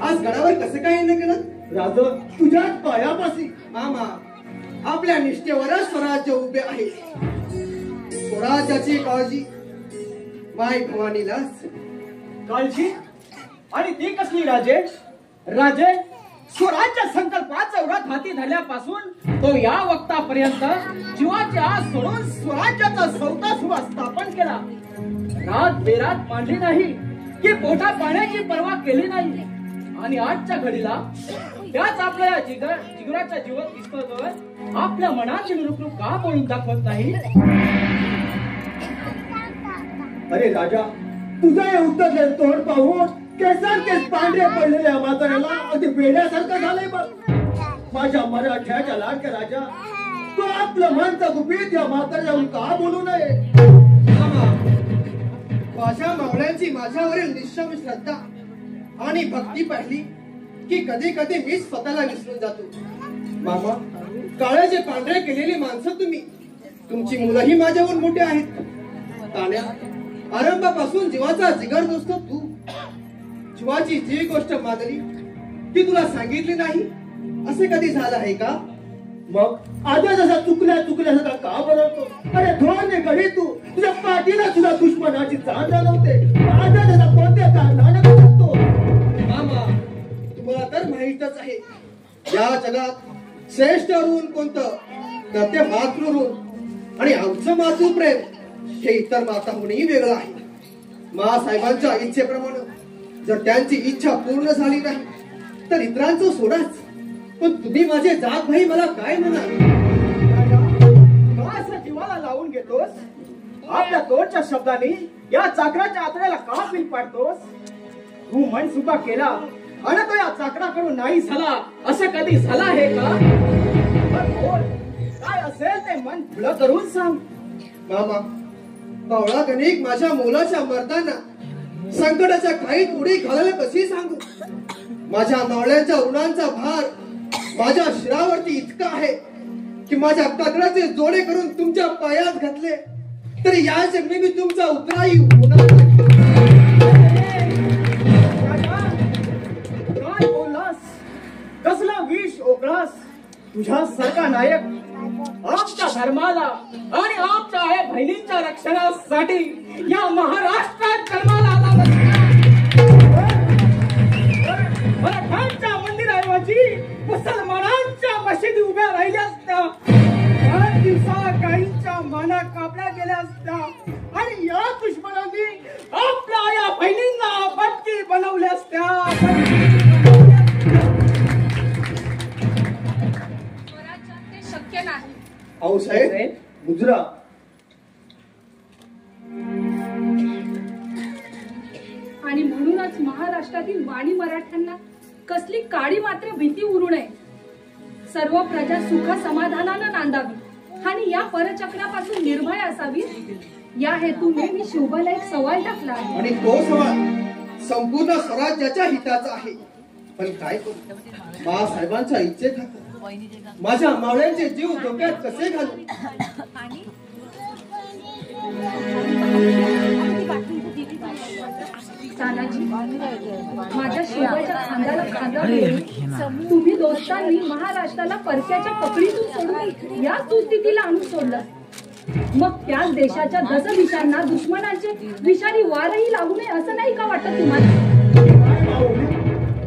Speaker 2: आज गडावर कसं काय येणं केलं?
Speaker 4: राजा तुझ्याच पायापाशी.
Speaker 2: मामा आपल्या निष्ठेवरच स्वराज्य उभे आहे. स्वराज्याची काळजी माय भवानीलाच.
Speaker 5: काळजी? आणि ती कसली राजे? राजे स्वराज्य संकल्पाचा व्रत हाती धरल्यापासून तो या वक्तापर्यंत जीवाची आस सोडून स्वराज्याचा सौता सुभा स्थापन केला. रात बेरात मांडली नाही की पोटा पाण्याची पर्वा केली नाही. आणि आजच्या घडीला त्याच आपल्या जिगराच्या जीवन दिसतोय आपल्या मनाची रुखरुख का बोलून दाखवत नाही?
Speaker 4: अरे राजा, तुझं हे उत्तर तोंड पाहून केस पांढरे पडलेल्या म्हाताऱ्याला अगदी वेड्यासारखं झालंय बघ. माझ्या मराठ्याच्या लाडक्या राजा, तू आपलं मनचा गुपित या म्हाताऱ्याहून का बोलू नये?
Speaker 2: मामा, माझ्या मावळ्यांची माझ्यावरील निश्चम श्रद्धा आणि भक्ती पाहिली की कधी कधी मी स्वतःला विसरून जातो. मामा, काळ्याचे पांढरे केलेली माणसं तुम्ही, तुमची मुलंही माझ्याहून मोठे आहेत. तान्या, आरंभापासून जीवाचा जिगर दोस्त तू. जीवाची जी गोष्ट मागली ती तुला सांगितली नाही असे कधी झालं आहे का?
Speaker 4: मग आता जसा चुकल्यासारखा का बनवतो? अरे थोडे घडी तू तुझ्या पाठीला सुद्धा दुश्मनाची जाण जाणवते. आता जसा कोणत्या कारणाने करतो?
Speaker 2: मामा, तुम्हाला तर माहीतच आहे या जगात श्रेष्ठ ऋण कोणतं तर ते मातृ ऋण. आणि आमचं मातृ प्रेम हे इतर माताहूनही वेगळं आहे. साहेबांच्या इच्छेप्रमाणे जर त्यांची इच्छा पूर्ण झाली नाही तर इतरांचं सोडाच. पण तुम्ही माझे जात भाई मला काय म्हणाल?
Speaker 5: का असं जीवाला लावून घेतोस? आपल्या तोडच्या शब्दांनी या चाकराच्या आतड्याला का पिल पाडतोस? तू मन सुका केला आणि तो या चाकराकडून नाही झाला असं कधी झालं आहे का? बोल, काय असेल ते मन खुलं करून सांग.
Speaker 2: मामा, पावळा गणिक माझ्या मुलाच्या मर्दांना संकटाच्या काही उडी घालायला कशी सांगू? माझ्या मावळ्यांच्या ऋणांचा भार माझ्या शिरावरती इतका आहे की माझ्या कातडाचे जोडे करून तुमच्या पायात घातले तरी या जन्मी मी तुमचा उतराई होणार नाही.
Speaker 5: काय बोललास? कसला विष ओकळास? तुझ्या सारखा नायक आमच्या धर्माला आणि आमच्या आई बहिणींच्या रक्षणासाठी या महाराष्ट्रात जन्माला आला. मराठ्यांच्या मंदिराऐवजी मुसलमानांच्या मशिदी उभ्या राहिल्या असत्या. आठ दिवसा गायींच्या माना कापल्या गेल्या असत्या आणि या दुश्मनांनी आपल्या या बहिणींना बटकी बनवल्या असत्या.
Speaker 6: ते शक्य नाही.
Speaker 2: अहो साहेब,
Speaker 4: गुजरा
Speaker 1: आणि म्हणूनच महाराष्ट्रातील वाणी मराठ्यांना कसली काळी मात्र भीती उरू नये. सर्व प्रजा सुख समाधानानं नांदावी आणि या परचक्रापासून निर्भय असावी या हेतूने मी शिवबाला एक सवाल टाकला आहे.
Speaker 2: आणि तो सवाल संपूर्ण स्वराज्याच्या हिताचा आहे. पण काय करू, साहेबांच्या इच्छेखातर माझ्या मावळ्यांचे जीव धोक्यात कसे घालू?
Speaker 1: तानाजी, माझ्या शिवाच्या खांद्याला खांदा घेऊन तुम्ही दोस्तांनी महाराष्ट्राला परक्याच्या पकडीतून सोडून या सुस्थितीला आणून सोडलं. मग त्याच देशाच्या दशदिशांना दुश्मनाचे विषारी वारही लागू नये असं नाही का वाटत तुम्हाला?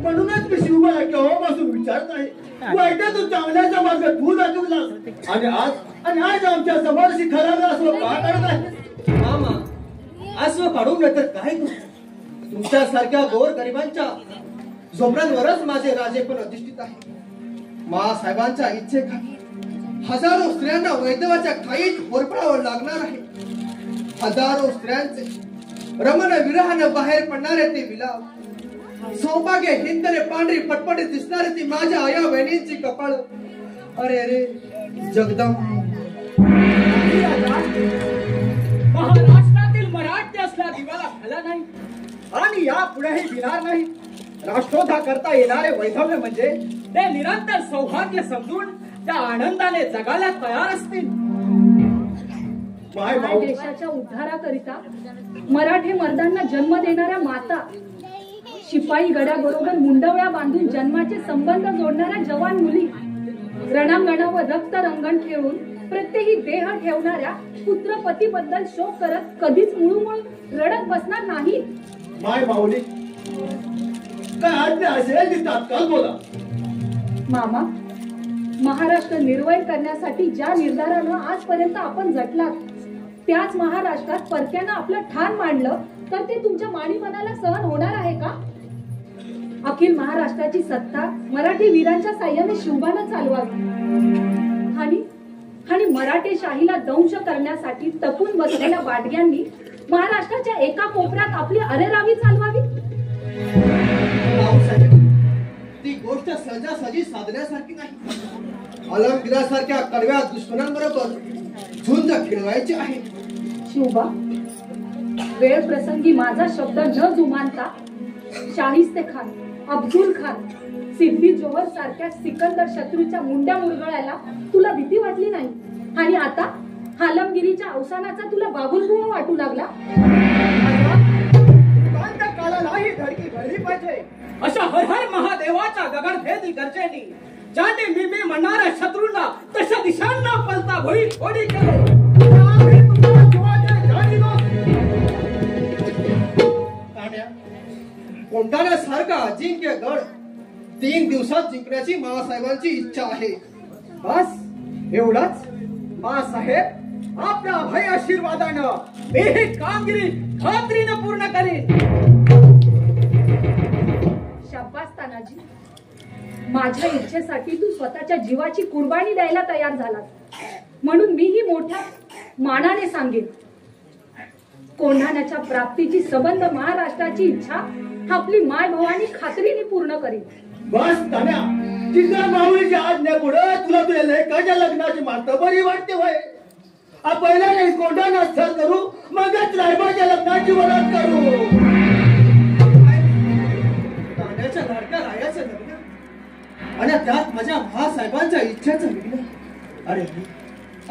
Speaker 4: म्हणूनच मी शिवबाला केव्हापासून विचारत आहे. वाईटातून चांगल्याच्या मार्ग तू चुकलास आणि आज आमच्या समाजाशी खराब असं का करत आहे?
Speaker 2: मामा, असं काढून नाही तर काय करू? तुमच्यासारख्या गोर गरिबांच्या झोपड्यांवरच माझे राजे पण अधिष्ठित आहे. साहेबांच्या इच्छेखाली हजारो स्त्रियांना वैद्यवाच्या खाईत होरपळावर लागणार आहे. हजारो स्त्रियांचे रमण विरहानं बाहेर पडणारे ते विलाप, सौभाग्य हिंदने पांढरी फटफटी दिसणारे ती माझ्या आया बहिणींची कपाळ. अरे अरे जगदंब,
Speaker 5: महाराष्ट्रातील मराठी असला दिवाला झाला नाही आणि या पुढेही दिणार नाही. राष्ट्रोद्धार करता येणारे वैभव्य म्हणजे ते निरंतर सौभाग्य समजून त्या आनंदाने जगायला तयार असतील.
Speaker 1: देशाच्या उद्धाराकरिता मराठे मर्दांना जन्म देणाऱ्या माता, शिपाई गड्याबरोबर मुंडवळ्या बांधून जन्माचे संबंध जोडणाऱ्या जवान मुली, रणांगणावर रक्त रंगण खेळून प्रत्येकी देह ठेवणाऱ्या पुत्रपतीबद्दल शोक करत कधीच मुळूमुळू रडत बसणार नाही.
Speaker 3: माय माऊली, काय आज्ञा असेल ती तात्काळ बोला.
Speaker 1: मामा, महाराष्ट्र निर्वय करण्यासाठी ज्या निर्धारानं आजपर्यंत आपण झटलात, त्याच महाराष्ट्रात परक्यानं आपलं ठाण मांडलं तर ते तुमच्या माणिपणाला सहन होणार आहे का? अखिल महाराष्ट्राची सत्ता मराठी वीरांच्या साह्याने शिवबानं चालवावी आणि मराठी शाहीला दंश करण्यासाठी तपून बसलेल्या वाडग्यांनी महाराष्ट्राच्या एका कोपऱ्यात आपली अरेरावी चालवावी.
Speaker 2: ती गोष्ट सहजासहजी साधण्यासारखी नाही. आलमगिरासारख्या कडव्या दुश्मनांबरोबर झुंज खेळवायची आहे.
Speaker 1: शिवबा, वेळ प्रसंगी माझा शब्द न जुमानता शाहिस्ते खान, अफजल खान, सिद्दी जोहर सारख्या सिकंदर शत्रूच्या मुंड्या मुरगळायला तुला भीती वाटली नाही आणि आता आलमगिरीच्या अवसानाचा तुला बाबुलबुवा वाटू लागला.
Speaker 5: काळालाही धडकी भरली पाहिजे अशा हर हर महादेवाच्या गगनभेदी गरजेनी ज्याने मी म्हणणाऱ्या शत्रूंना तशा दिशांना पलता भोई थोडी केले.
Speaker 2: कोंढाण्यासारखा अजिंक्य गड 3 दिवसात जिंकण्याची मामासाहेबांची इच्छा आहे.
Speaker 5: बस एवढंच? बाळासाहेब, आपल्या अभय आशीर्वादानं मी ही कामगिरी खात्रीनं पूर्ण करीन.
Speaker 1: शाबास तानाजी, माझ्या इच्छेसाठी तू स्वतःच्या जीवाची कुर्बानी द्यायला तयार झालास म्हणून मीही मोठ्या मानाने सांगेन, कोंढाण्याच्या प्राप्तीची संबंध महाराष्ट्राची इच्छा आपली माय भवानी खात्रीने पूर्ण करीन.
Speaker 3: बस तान्या, तिच्या माऊलीच्या आज्ञा पुढे तुला तुझ्या लेकाच्या लग्नाची मात्र बरी वाटते होय. पहिला नाही कोंढाणा स्थळ करू, मगच रायबाच्या लग्नाची वरात करू.
Speaker 2: तान्याच्या लाडक्या रायाचं लग्न आणि त्यात माझ्या महासाहेबांच्या इच्छेचं लग्न. अरे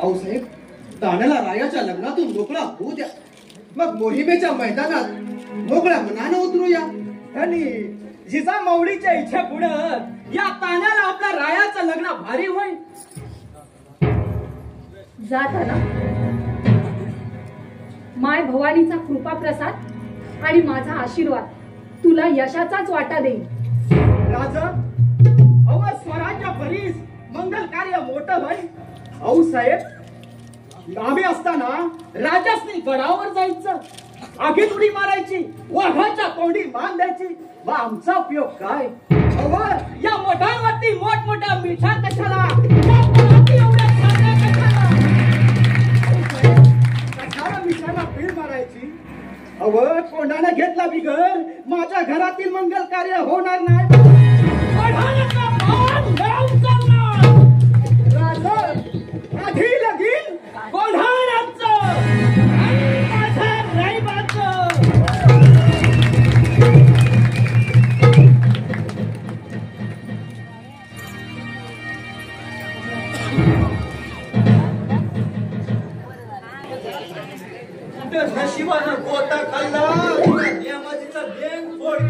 Speaker 2: आऊसाहेब, ताण्याला रायाच्या लग्नातून मोकळा होऊ द्या, मग मोहिमेच्या मैदानात मोकळ्या मनानं उतरूया.
Speaker 5: आणि जिजा माऊलीच्या इच्छा पुढे या ताण्याला आपल्या रायाचं लग्न भारी होईल.
Speaker 1: जात आला माय भवानीचा कृपा प्रसाद आणि माझा आशीर्वाद तुला यशाचाच वाटा देईल.
Speaker 5: राजा, अव स्वराज्य भरीस मंगल कार्य मोठं होईल. औ साहेब, आम्ही असताना राजासनी गडावर जायचं, आगीत उडी मारायची, वाघाच्या तोंडी मान द्यायची, व आमचा उपयोग काय? अव या मोठ्यांवरती मोठमोठ्या मिठा कशाला, एवढ्या खाण्या कशाला? कशाला मिठाला पीळ मारायची? अव कोंडाने घेतला बिगर माझ्या घरातील मंगल कार्य होणार नाही. राजा, आधी लगीन कोंढाण्याचं आणि माझं रायबाचं.
Speaker 3: नशिबानं गोता खाल्ला, नियमाजीचा बेन फोड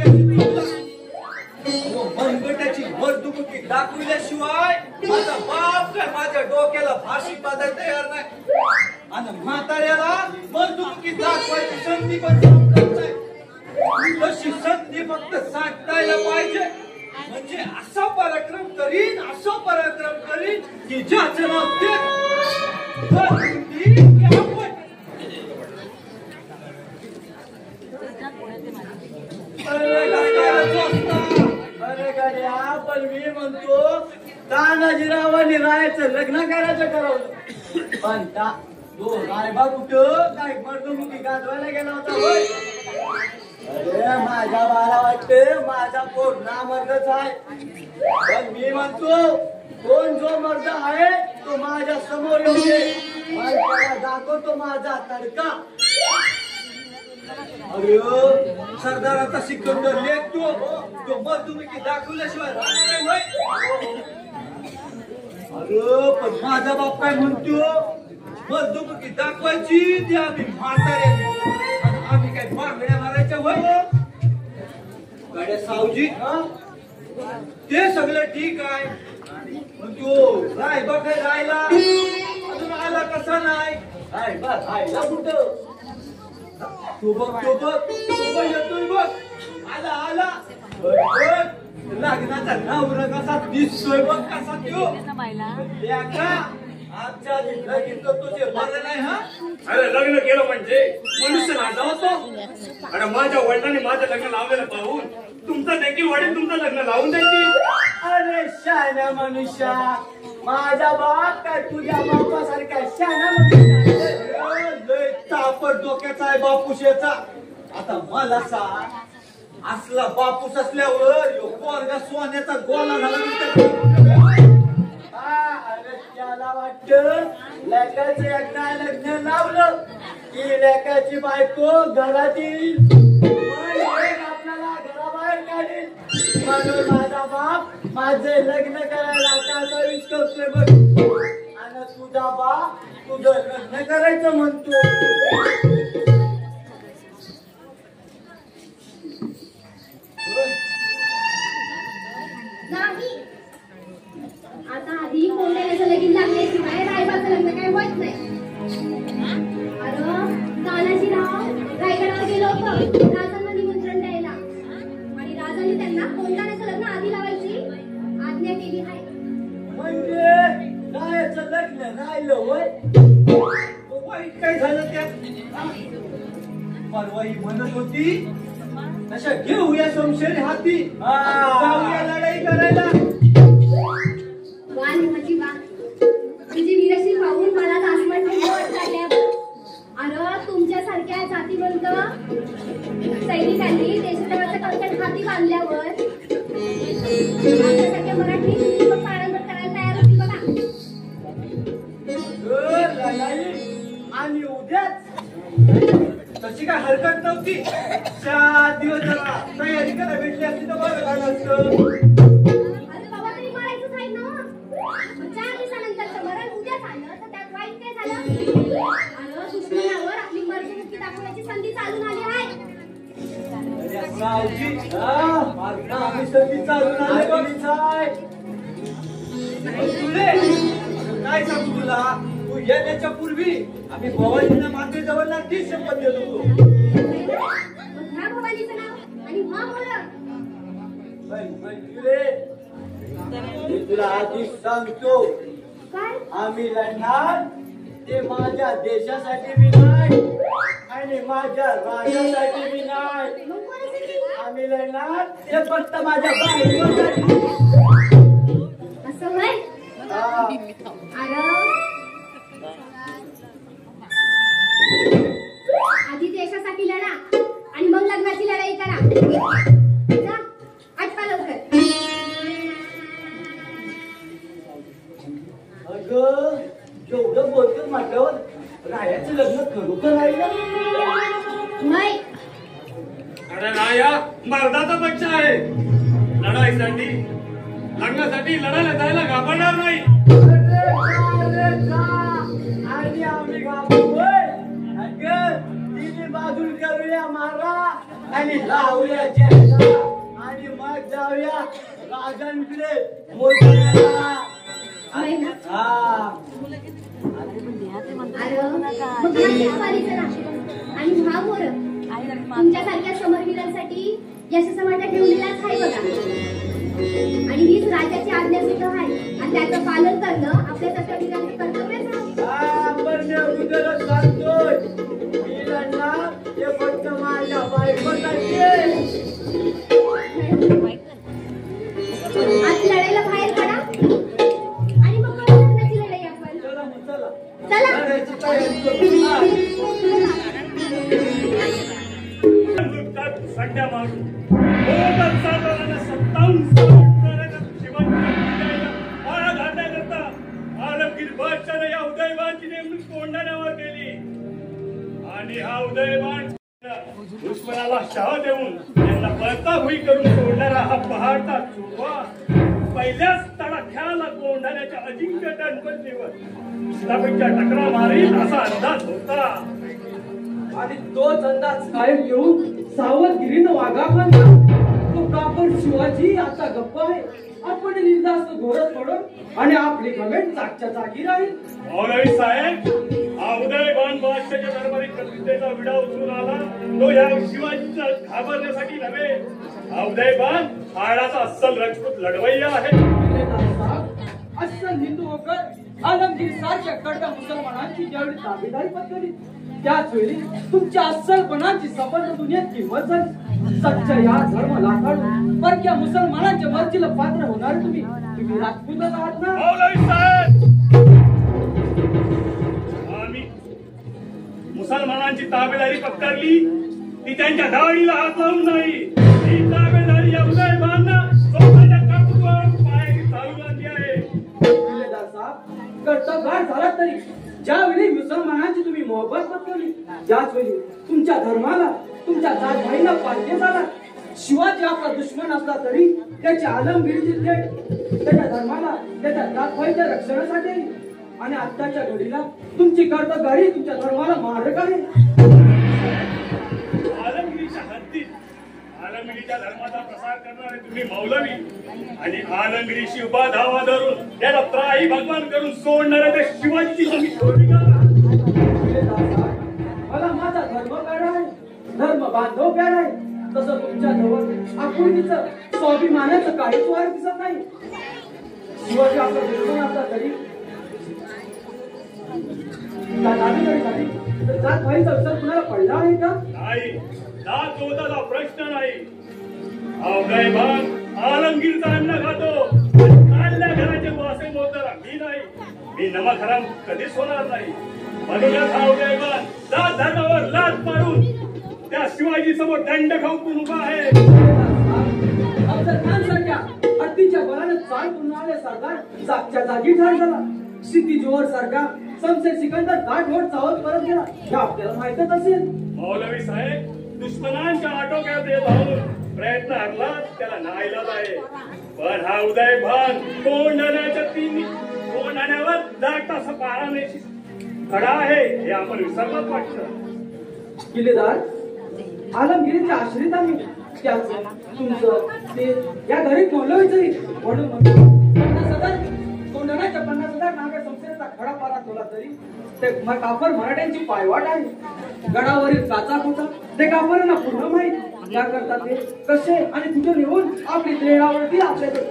Speaker 3: मनगटाची मरदुमुकी दाखविल्याशिवाय माझा बाप काय माझ्या डोक्याला फाशी बांधायला तयार नाही. आणि म्हाताऱ्याला मरदुमुकी दाखवायची संधी पण सापडत नाही. तशी संधी फक्त साठायला पाहिजे, म्हणजे असा पराक्रम करीन, असं पराक्रम करीन की ज्याचं नाव ते पण मी म्हणतो तानाजीरावांनी रायाचं लग्न करायचं पण तो रायबा कुठं काय मर्दमुखी गाजवायला गेला होता होय. अरे माझ्या बाला वाटते माझा पोट ना मर्दच आहे, पण मी म्हणतो कोण जो मर्द आहे तो माझ्या समोर येऊ, मला दाखवतो माझा तडका. अरे सरदाराचा सिकंदर लेख तो मर्दुमुखी दाखवल्याशिवाय राहणार नाही. अरे पण माझा बाप काय म्हणतो, मर्दुमुखी दाखवायची ती आम्ही म्हातारे, आम्ही काय मारण्या मारायच्या वय. गाड्या सावजी, ते सगळं ठीक आहे, पण तो रायबा काय राहिला अजून
Speaker 4: कसा नाही काय बा खायला कुठं तू बघ येतोय बघ आला आला बघ लग्नाचा नवरा कसा दिसतोय बघ कसा त्यो लेका आमच्या लगीन तुझे बरं नाही हा
Speaker 3: अरे लग्न केलं म्हणजे मनुष्य राजा होतो. अरे माझ्या वडिलांनी माझं लग्न लावलेलं पाहून तुमचं देखील वडील तुमचं लग्न लावून द्यायची.
Speaker 4: अरे शाना मनुष्या माझा बाप काय तुझ्या बापासारखा शाना मनुष्य लय तापट डोक्याचा आहे बापूशेचा. आता मला सांग असला बापूस असल्यावर ह्यो पोरगा सोन्याचा गोळा झाला अरे त्याला वाटत लेकाचं एकदा लग्न लावलं की लेकाची बायको घरात येईल आपल्याला घराबाहेर काढेल म्हणून माझा बाप माझे लग्न करायला आता विष करतोय बघ आणि तुझा बाप तुझं लग्न करायचं म्हणतो.
Speaker 6: नाही आता आधी कोंड्याचं लगीन लागल्याशिवाय रायबाचं लग्न काय होत नाही. अरे तानाजी राव रायगडावर गेलो होतो राजांना निमंत्रण द्यायला आणि राजांनी त्यांना कोंडाण्याचं लग्न आधी लावायची आज्ञा केली आहे.
Speaker 4: म्हणजे रायाचं लग्न राहिलं वय वाईट काय झालं त्यात परवा ही म्हणत होती तशा घेऊया शमशेरी हाती जाऊया लढाई करायला.
Speaker 6: वा माझी वा तुझी वीरशी पाहून मला आसमंत झाल्या. अरे तुमच्यासारख्या जातीवंत सैनिकांनी देशद्रोहाचं कंकण हाती बांधल्यावर आपल्यासारख्या मराठी पाळंबळ करायला तयार होती बघा.
Speaker 4: लढाई आणि उद्याच तशी काय हरकत नव्हती. 4 दिवस जरा तयारी करा भेटली असती तर बरं झालं असतं.
Speaker 6: अरे बाबा तरी मारायचंच आहे ना. 4 दिवसानंतरचं मरण उद्या झालं तर त्यात वाईट काय झालं. अरे दुश्मनावर आपली मर्जीमुक्ती दाखवण्याची संधी चालून आली आहे.
Speaker 4: आम्ही संधी चालून आले काय सांगू तुला तू येण्याच्या पूर्वी आम्ही भवानीच्या मातेजवळ नक्की शपथ देत होतो.
Speaker 6: ह्या भवानीचं नाव आणि हा बोलत
Speaker 4: मी तुला आधीच सांगतो
Speaker 6: काय
Speaker 4: आम्ही लढणार ते माझ्या देशासाठी बी नाही आणि माझ्या राजासाठी बी नाही.
Speaker 6: मग कोणासाठी
Speaker 4: आम्ही लढणार ते फक्त माझ्या बायकोसाठी.
Speaker 6: असं होय. आधी देशासाठी लढा आणि मग लग्नाची लढाई करा. जा आटपा लवकर.
Speaker 4: अगं जेवढं बोलतो माझ्यावर रायाचं लग्न खरोखर राहिलं
Speaker 6: नाही.
Speaker 3: अरे राया मर्दाचा बच्चा आहे. लढाईसाठी लग्नासाठी लढायला जायला घाबरणार नाही.
Speaker 4: आणि आम्ही घाबरतोय. अगं तिने बाजून करूया मारा आणि लावूया चेहरा आणि मग जाऊया राजांकडे मोजायला.
Speaker 6: होय ना?
Speaker 4: हा
Speaker 6: आणि हा मोर तुमच्यासारख्या समरवीरांसाठी यशस्वाटा ठेवलेलाच आहे बघा. आणि हीच राजाची आज्ञा सुद्धा आहे आणि त्याचं पालन करणं आपल्यासारख्या वीरांचं कर्तव्यच
Speaker 4: सांगतोय ते फक्त माझ्या बायकोसाठी.
Speaker 6: आज लढाईला बाहेर पडा आणि मग लग्नाची लढाई आपण. चला
Speaker 3: संध्या मारून आलमगीर बादशाहने या उदयवानची नेमणूक कोंढाण्यावर केली आणि हा उदयवान दुश्मनाला शाह देऊन त्यांना बळकाबुई करून सोडणारा हा पहाडचा चोरवा पहिल्याच तडाख्याला कोंढाण्याच्या अजिंक्य गणपतीवर इस्लामीच्या टकरा मारील असा अंदाज होता.
Speaker 4: आणि तोच अंदाज कायम घेऊन सावधगिरीनं वागा म्हणला तो कापड शिवाजी आता गप्प आहे. आपण निर्धास्त घोरत पडून आणि आपली गमेंट जागच्या जागी राहील.
Speaker 3: मौलवी साहेब, हा उदयभान बादशाच्या दरबारी प्रतिष्ठेचा विडा उचलून आला तो या शिवाजीचा घाबरण्यासाठी नव्हे. हा उदयभान हाडाचा अस्सल राजपूत लढवय्या आहे.
Speaker 4: अस्सल हिंदू होकर आलमगीर सारख्या कडक मुसलमानांची ज्यावेळी ताबेदारी पत्करली त्याच वेळी तुमच्या अस्सलपणाची संपूर्ण दुनियेत किंमत झाली. सच्च या धर्म लाखाडून परक्या मुसलमानांच्या मर्जीला पात्र होणार तुम्ही राजपूतच आहात ना.
Speaker 3: मौलवी साहेब, आम्ही मुसलमानांची ताबेदारी पत्करली ती त्यांच्या दाढीला हात लावून नाही. ही ताबेदारी या उदयभानना स्वतःच्या कर्तृत्वावर पायाने चालू लागली आहे.
Speaker 4: कर्तव्यगार झाला तरी ज्यावेळी मुसलमानांची तुम्ही मोहब्बत पत्करली त्याच वेळी तुमच्या धर्माला तुमच्या जातभाईला पाहिजे झाला. शिवाजी आपला दुश्मन असला तरी त्याची आलमगिरीची थेट त्याच्या धर्माला त्याच्या जातभाईच्या रक्षणासाठी आली. आणि आत्ताच्या घडीला तुमची कर्तव्यगारी तुमच्या धर्माला मारक आहे.
Speaker 3: आलमगिरीच्या हद्दीत आलमगिरीच्या धर्माचा प्रसार करणारे तुम्ही मौलवी आणि आलमगिरीशी उभा धावा धरून त्याला त्राही भगवान करून सोडणारे त्या शिवाजीची तुम्ही
Speaker 4: मला माझा धर्म प्यारा आहे, धर्म बांधव प्यारा आहे. तसं तुमच्या जवळ आपुलकीचं स्वाभिमानाचं काहीच वार दिसत नाही. शिवाजी आपला दुश्मन असला तरी जात भाईचा विचार कुणाला पडला आहे का?
Speaker 3: नाही, जात गोताचा प्रश्न नाही. हा उदयभान आलमगीरचा अन्न खातो. चालल्या घराचे वासे मोजणारा मी नाही. मी नमक हराम कधीच होणार नाही. म्हणूनच हा उदयभान जात धर्मावर लाथ मारून त्या शिवाजी समोर दंड खाऊन उभा आहे.
Speaker 4: अफजल खान सारख्या हत्तीच्या बळाने चाल करून आले सरदार जागच्या जागी ठार झाला. सिद्धी जोहर सारखा समसे सिकंदर गाठोड चावत परत गेला हे आपल्याला माहितच असेल.
Speaker 3: मौलवी साहेब, दुश्मनांच्या आटोक्यात येत आहोत प्रयत्न हरला त्याला नाईलाज आहे. पण हा उदयभान कोंढण्यावर जागता पारानेशी खडा आहे हे आपण विसरलाच वाटतं.
Speaker 4: किल्लेदार, आलमगिरीच्या आश्रित आम्ही त्याच तुमचं ते या घरी मौलवीचंही म्हणून 50,000 कोंढण्याच्या 50,000 नाव्या संस्थेचा खडा पारा तोला तरी ते काफर मराठ्यांची पायवाट आहे. गडावरील काचा खोटा ते काफरांना पूर्ण माहीत या करता ते कसे आणि कुठे नेऊन आपली प्रेरणावरती आपल्याकडे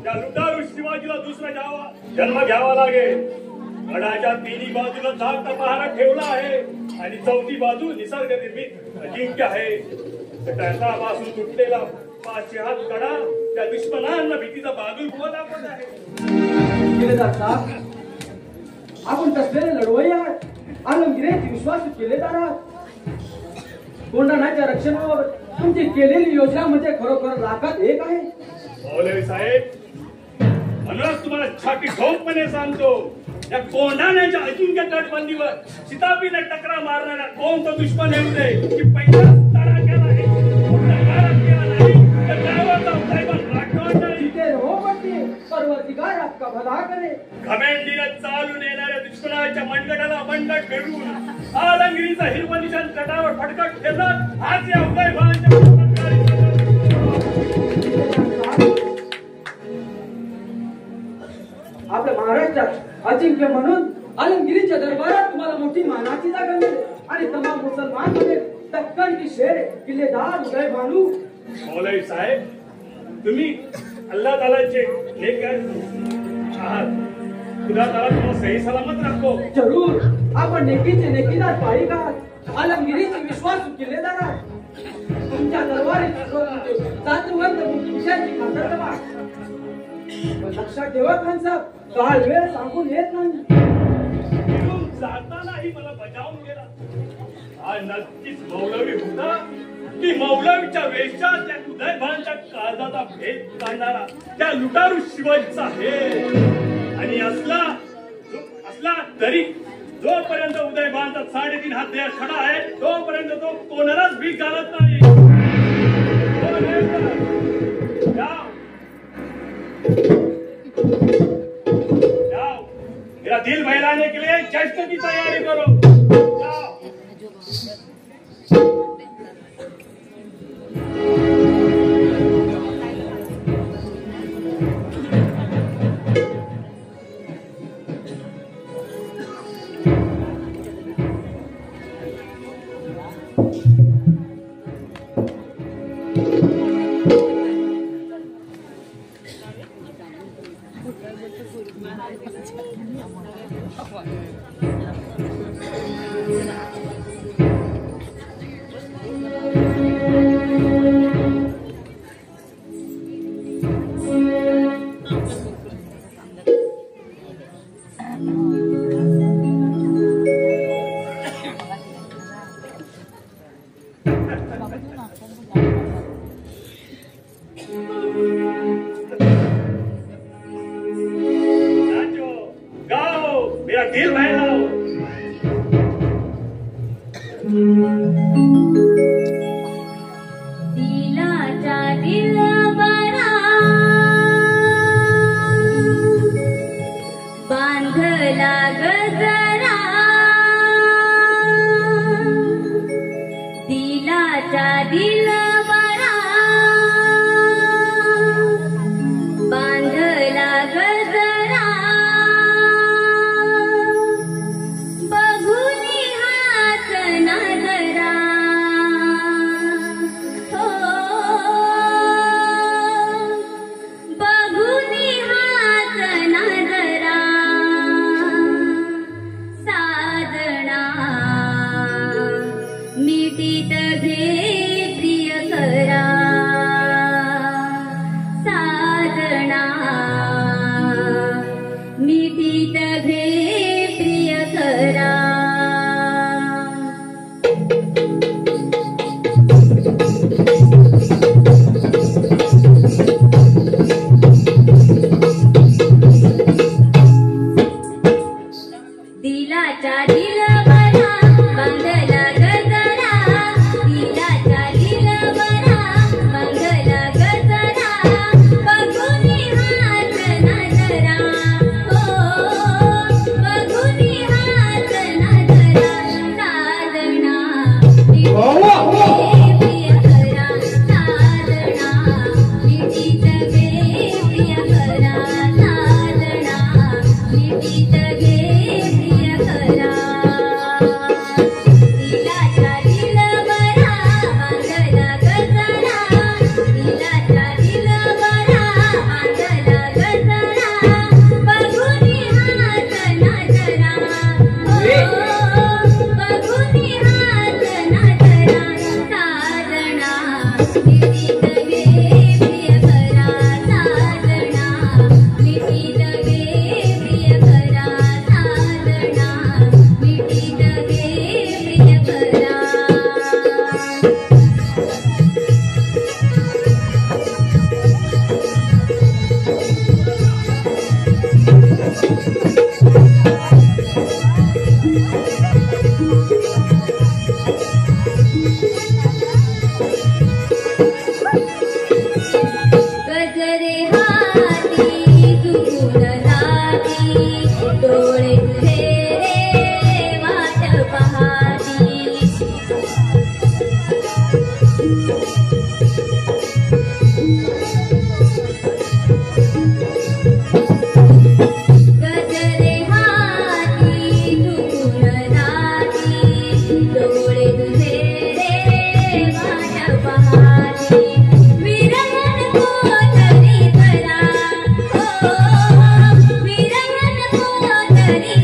Speaker 3: त्या लुटारू शिवाजीला दुसरा जन्म घ्यावा लागेल. गडाच्या तिन्ही बाजूला जागता पहारा ठेवला आहे आणि चौथी बाजू निसर्ग निर्मित अजिंक्य आहे. त्यापासून तुटलेला 5 हात कडा त्या दुश्मनांना भीतीचा बाजू दाखवत आहे.
Speaker 4: आपण कसलेले लढवई आहात. आलमगिरीची विश्वास किल्लेदार आहात. कोंढाण्याच्या रक्षणावर तुमची केलेली योजना म्हणजे खरोखर लाखात एक आहे.
Speaker 3: मौलवी साहेब, म्हणूनच तुम्हाला छाती ठोकपणे सांगतो, या कोंढाण्याच्या अजिंक्य तटबंदीवर शिताबीने टकरा मारणारा कोणता दुश्मन येऊ दे की पहिला तारा केला आहे
Speaker 4: परवरदिगार आपका भला करे.
Speaker 3: घमेंडीने चालून येणाऱ्या दुश्मनाच्या मनगटाला मनगट फिरवून आलमगिरीचा हिरवा निशाण तटावर फटकट ठेवतात. आज या उदयभानच्या
Speaker 4: आपल्या महाराष्ट्रात अजिंक्य म्हणून आलमगिरीच्या दरबारात तुम्हाला मोठी मानाची जागा मिळेल आणि तमाम मुसलमान मध्ये दक्कन की शेर किल्लेदार उदयभानू.
Speaker 3: मौलवी साहेब, तुम्ही अल्लाह तालाचे लेक आहात. खुदा ताला तुम्हाला सही सलामत राखो.
Speaker 4: जरूर, आपण नेकीचे नेकीदार पाळीक आहात. आलमगिरीचे विश्वास किल्लेदार आहात. तुमच्या दरबारी जातवंत विषयाची खातर करा. लक्षात ठेवा खान साहेब, काळ वेळ सांगून येत नाही.
Speaker 3: जातानाही मला बजावून गेला. हा नक्कीच मौलवी होता की मौलवीच्या वेशात त्या उदयभानच्या काळजाचा भेद काढणारा त्या लुटारू शिवाजीचा हे. आणि असला तरी जोपर्यंत उदयभानचा 3.5 हात देह खडा आहे तोपर्यंत तो कोणालाच भीक घालत नाही. मेरा दिल बहलाने के लिए जश्न की तैयारी करो.
Speaker 6: विरहन कोतरी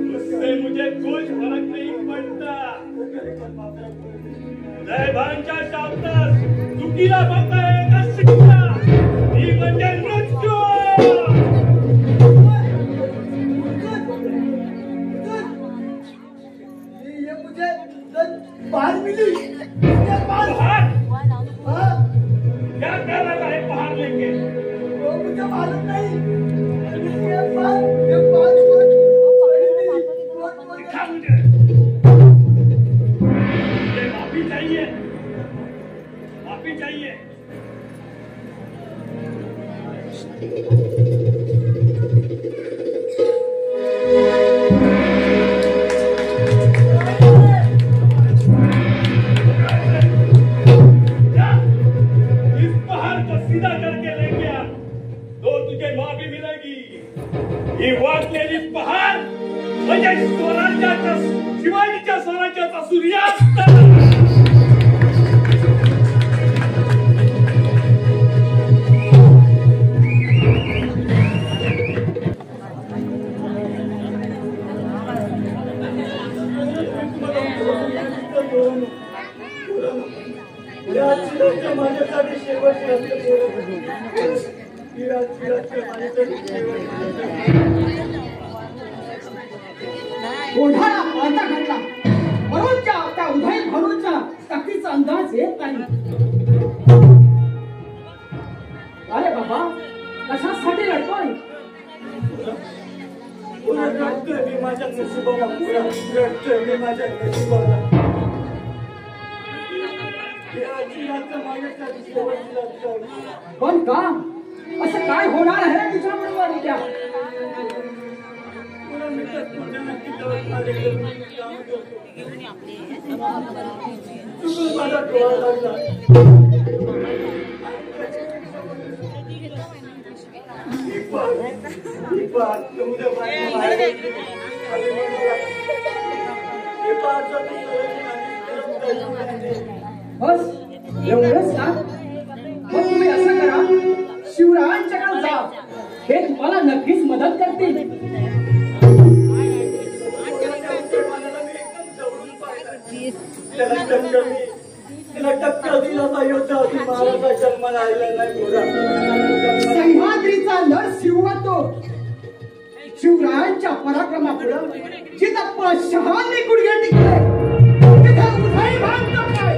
Speaker 3: उससे मुझे कुछ फर्क नहीं पड़ता। उदयभानच्या शब्दात चुकीला बघता एका शिक्षा ही म्हणजे मृत्यू।
Speaker 5: ये मुझे बाहर मिली,
Speaker 3: बाहर? क्या कर रहा है बाहर लेके?
Speaker 5: वो मुझे मालूम नहीं।
Speaker 3: माफी चाहिए, माफी चाहिए। इस पहाड़ को सीधा करके लेके आ, तो तुझे माफी मिलेगी। ही वाटलेली पहाड़ म्हणजे स्वराज्याचा, शिवाजीच्या स्वराज्याचा सूर्यास्त।
Speaker 4: ओढाला आता घडला म्हणून त्या उदय भानूच्या ताकदीचा अंदाज येत नाही। अरे बाबा कशासाठी लढतोय?
Speaker 5: मी माझ्या नशिबाला मी माझ्या नशिबाला
Speaker 4: पण का असं काय होणार आहे तुझ्या बरोबर उद्या? बस एवढंच का? मग तुम्ही असं करा, शिवरायांच्याकडे जा, हे तुम्हाला नक्कीच मदत करतील। सह्याद्रीचा नरसिंह तो शिवरायांच्या पराक्रमापुढं जिथं शहाने गुडघे टिकले तिथं उदय भान करतोय।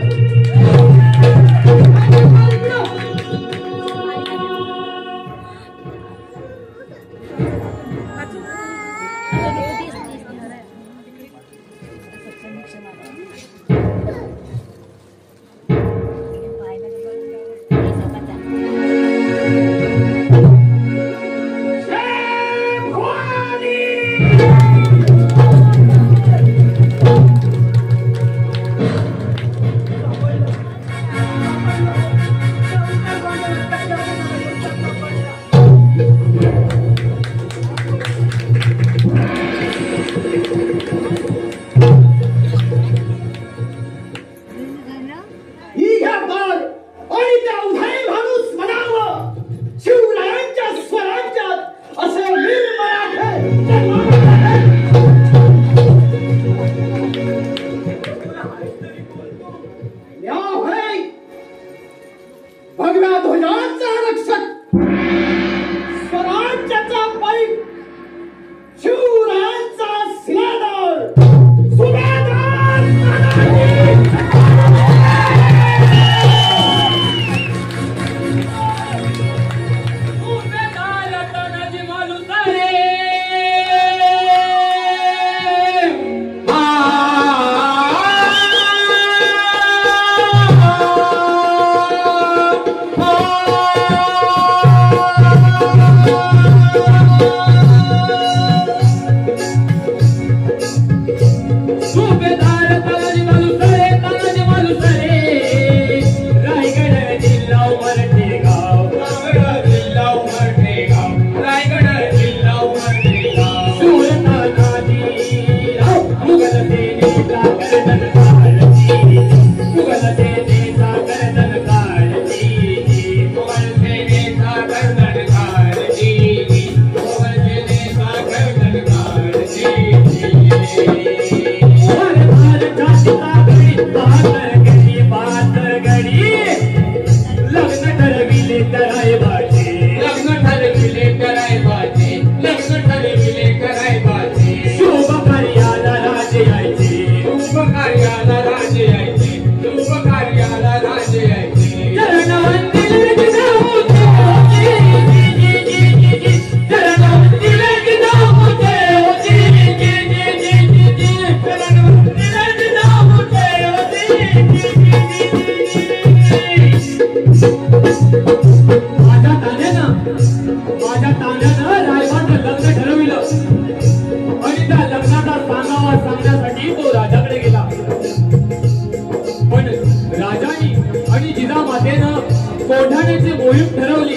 Speaker 4: कोढाण्याची मोहीम ठरवली.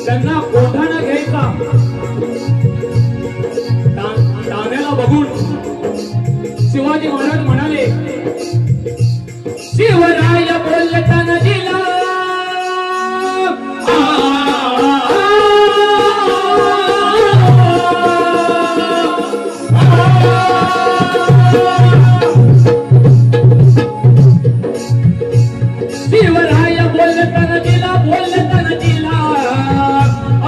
Speaker 4: त्यांना कोढाणा घ्यायचा. ताण्याला बघून शिवाजी महाराज म्हणाले, शिवराय बोलताना दिला शिवराय बोलताना दिला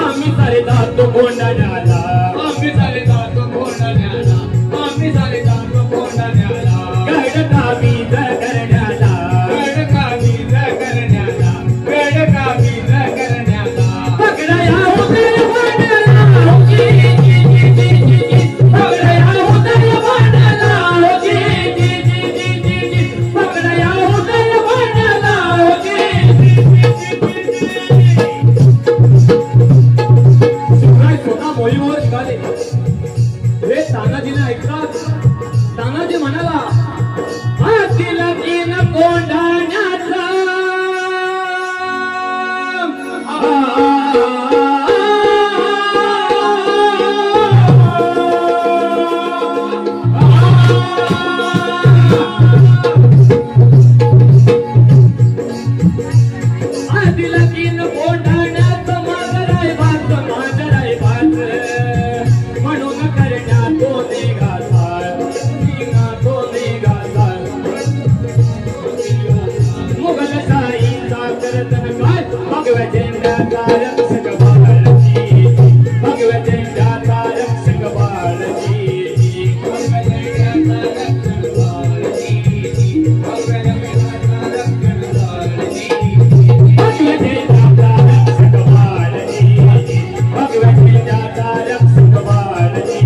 Speaker 4: आम्ही सारे जातो कोंढाण्याला, आम्ही सारे जातो कोंढाण्याला, आम्ही सारे जातो कोंढाण्याला. गडकाबीज करण्याला, गडकाबीज करण्याला, गडकाबीज करण्याला. पकडा या उदय वाड्याला, जी जी जी जी जी जी. पकडा या उदय वाड्याला, जी जी जी जी जी जी. पकडा या उदय वाड्याला, जी जी जी जी जी जी. शिवराय स्वतः मोहीमेवर निघाले. हे तानाजीने ऐकतात. तानाजी म्हणाला, हातील तीन कोंढाण्याचा हातील तीन कोंढाण्याचं माझराय भात, माझराय भात म्हणून करण्यात तो निघाला, तो निघाला. मुघलशाहीचा करतन काय भगव्या झेंड्याचा रक्षक बाळजी, भगव्या झेंड्याचा रक्षक बाळजी, भगव्या झेंड्याचा रक्षक बाळजी, भगव्या झेंड्याचा रक्षक बाळजी, भगव्या झेंड्याचा रक्षक बाळजी, भगव्या झेंड्याचा रक्षक बाळजी,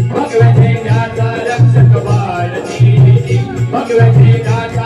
Speaker 4: भगव्या झेंड्याचा रक्षक बाळजी, भगव्या झेंड्याचा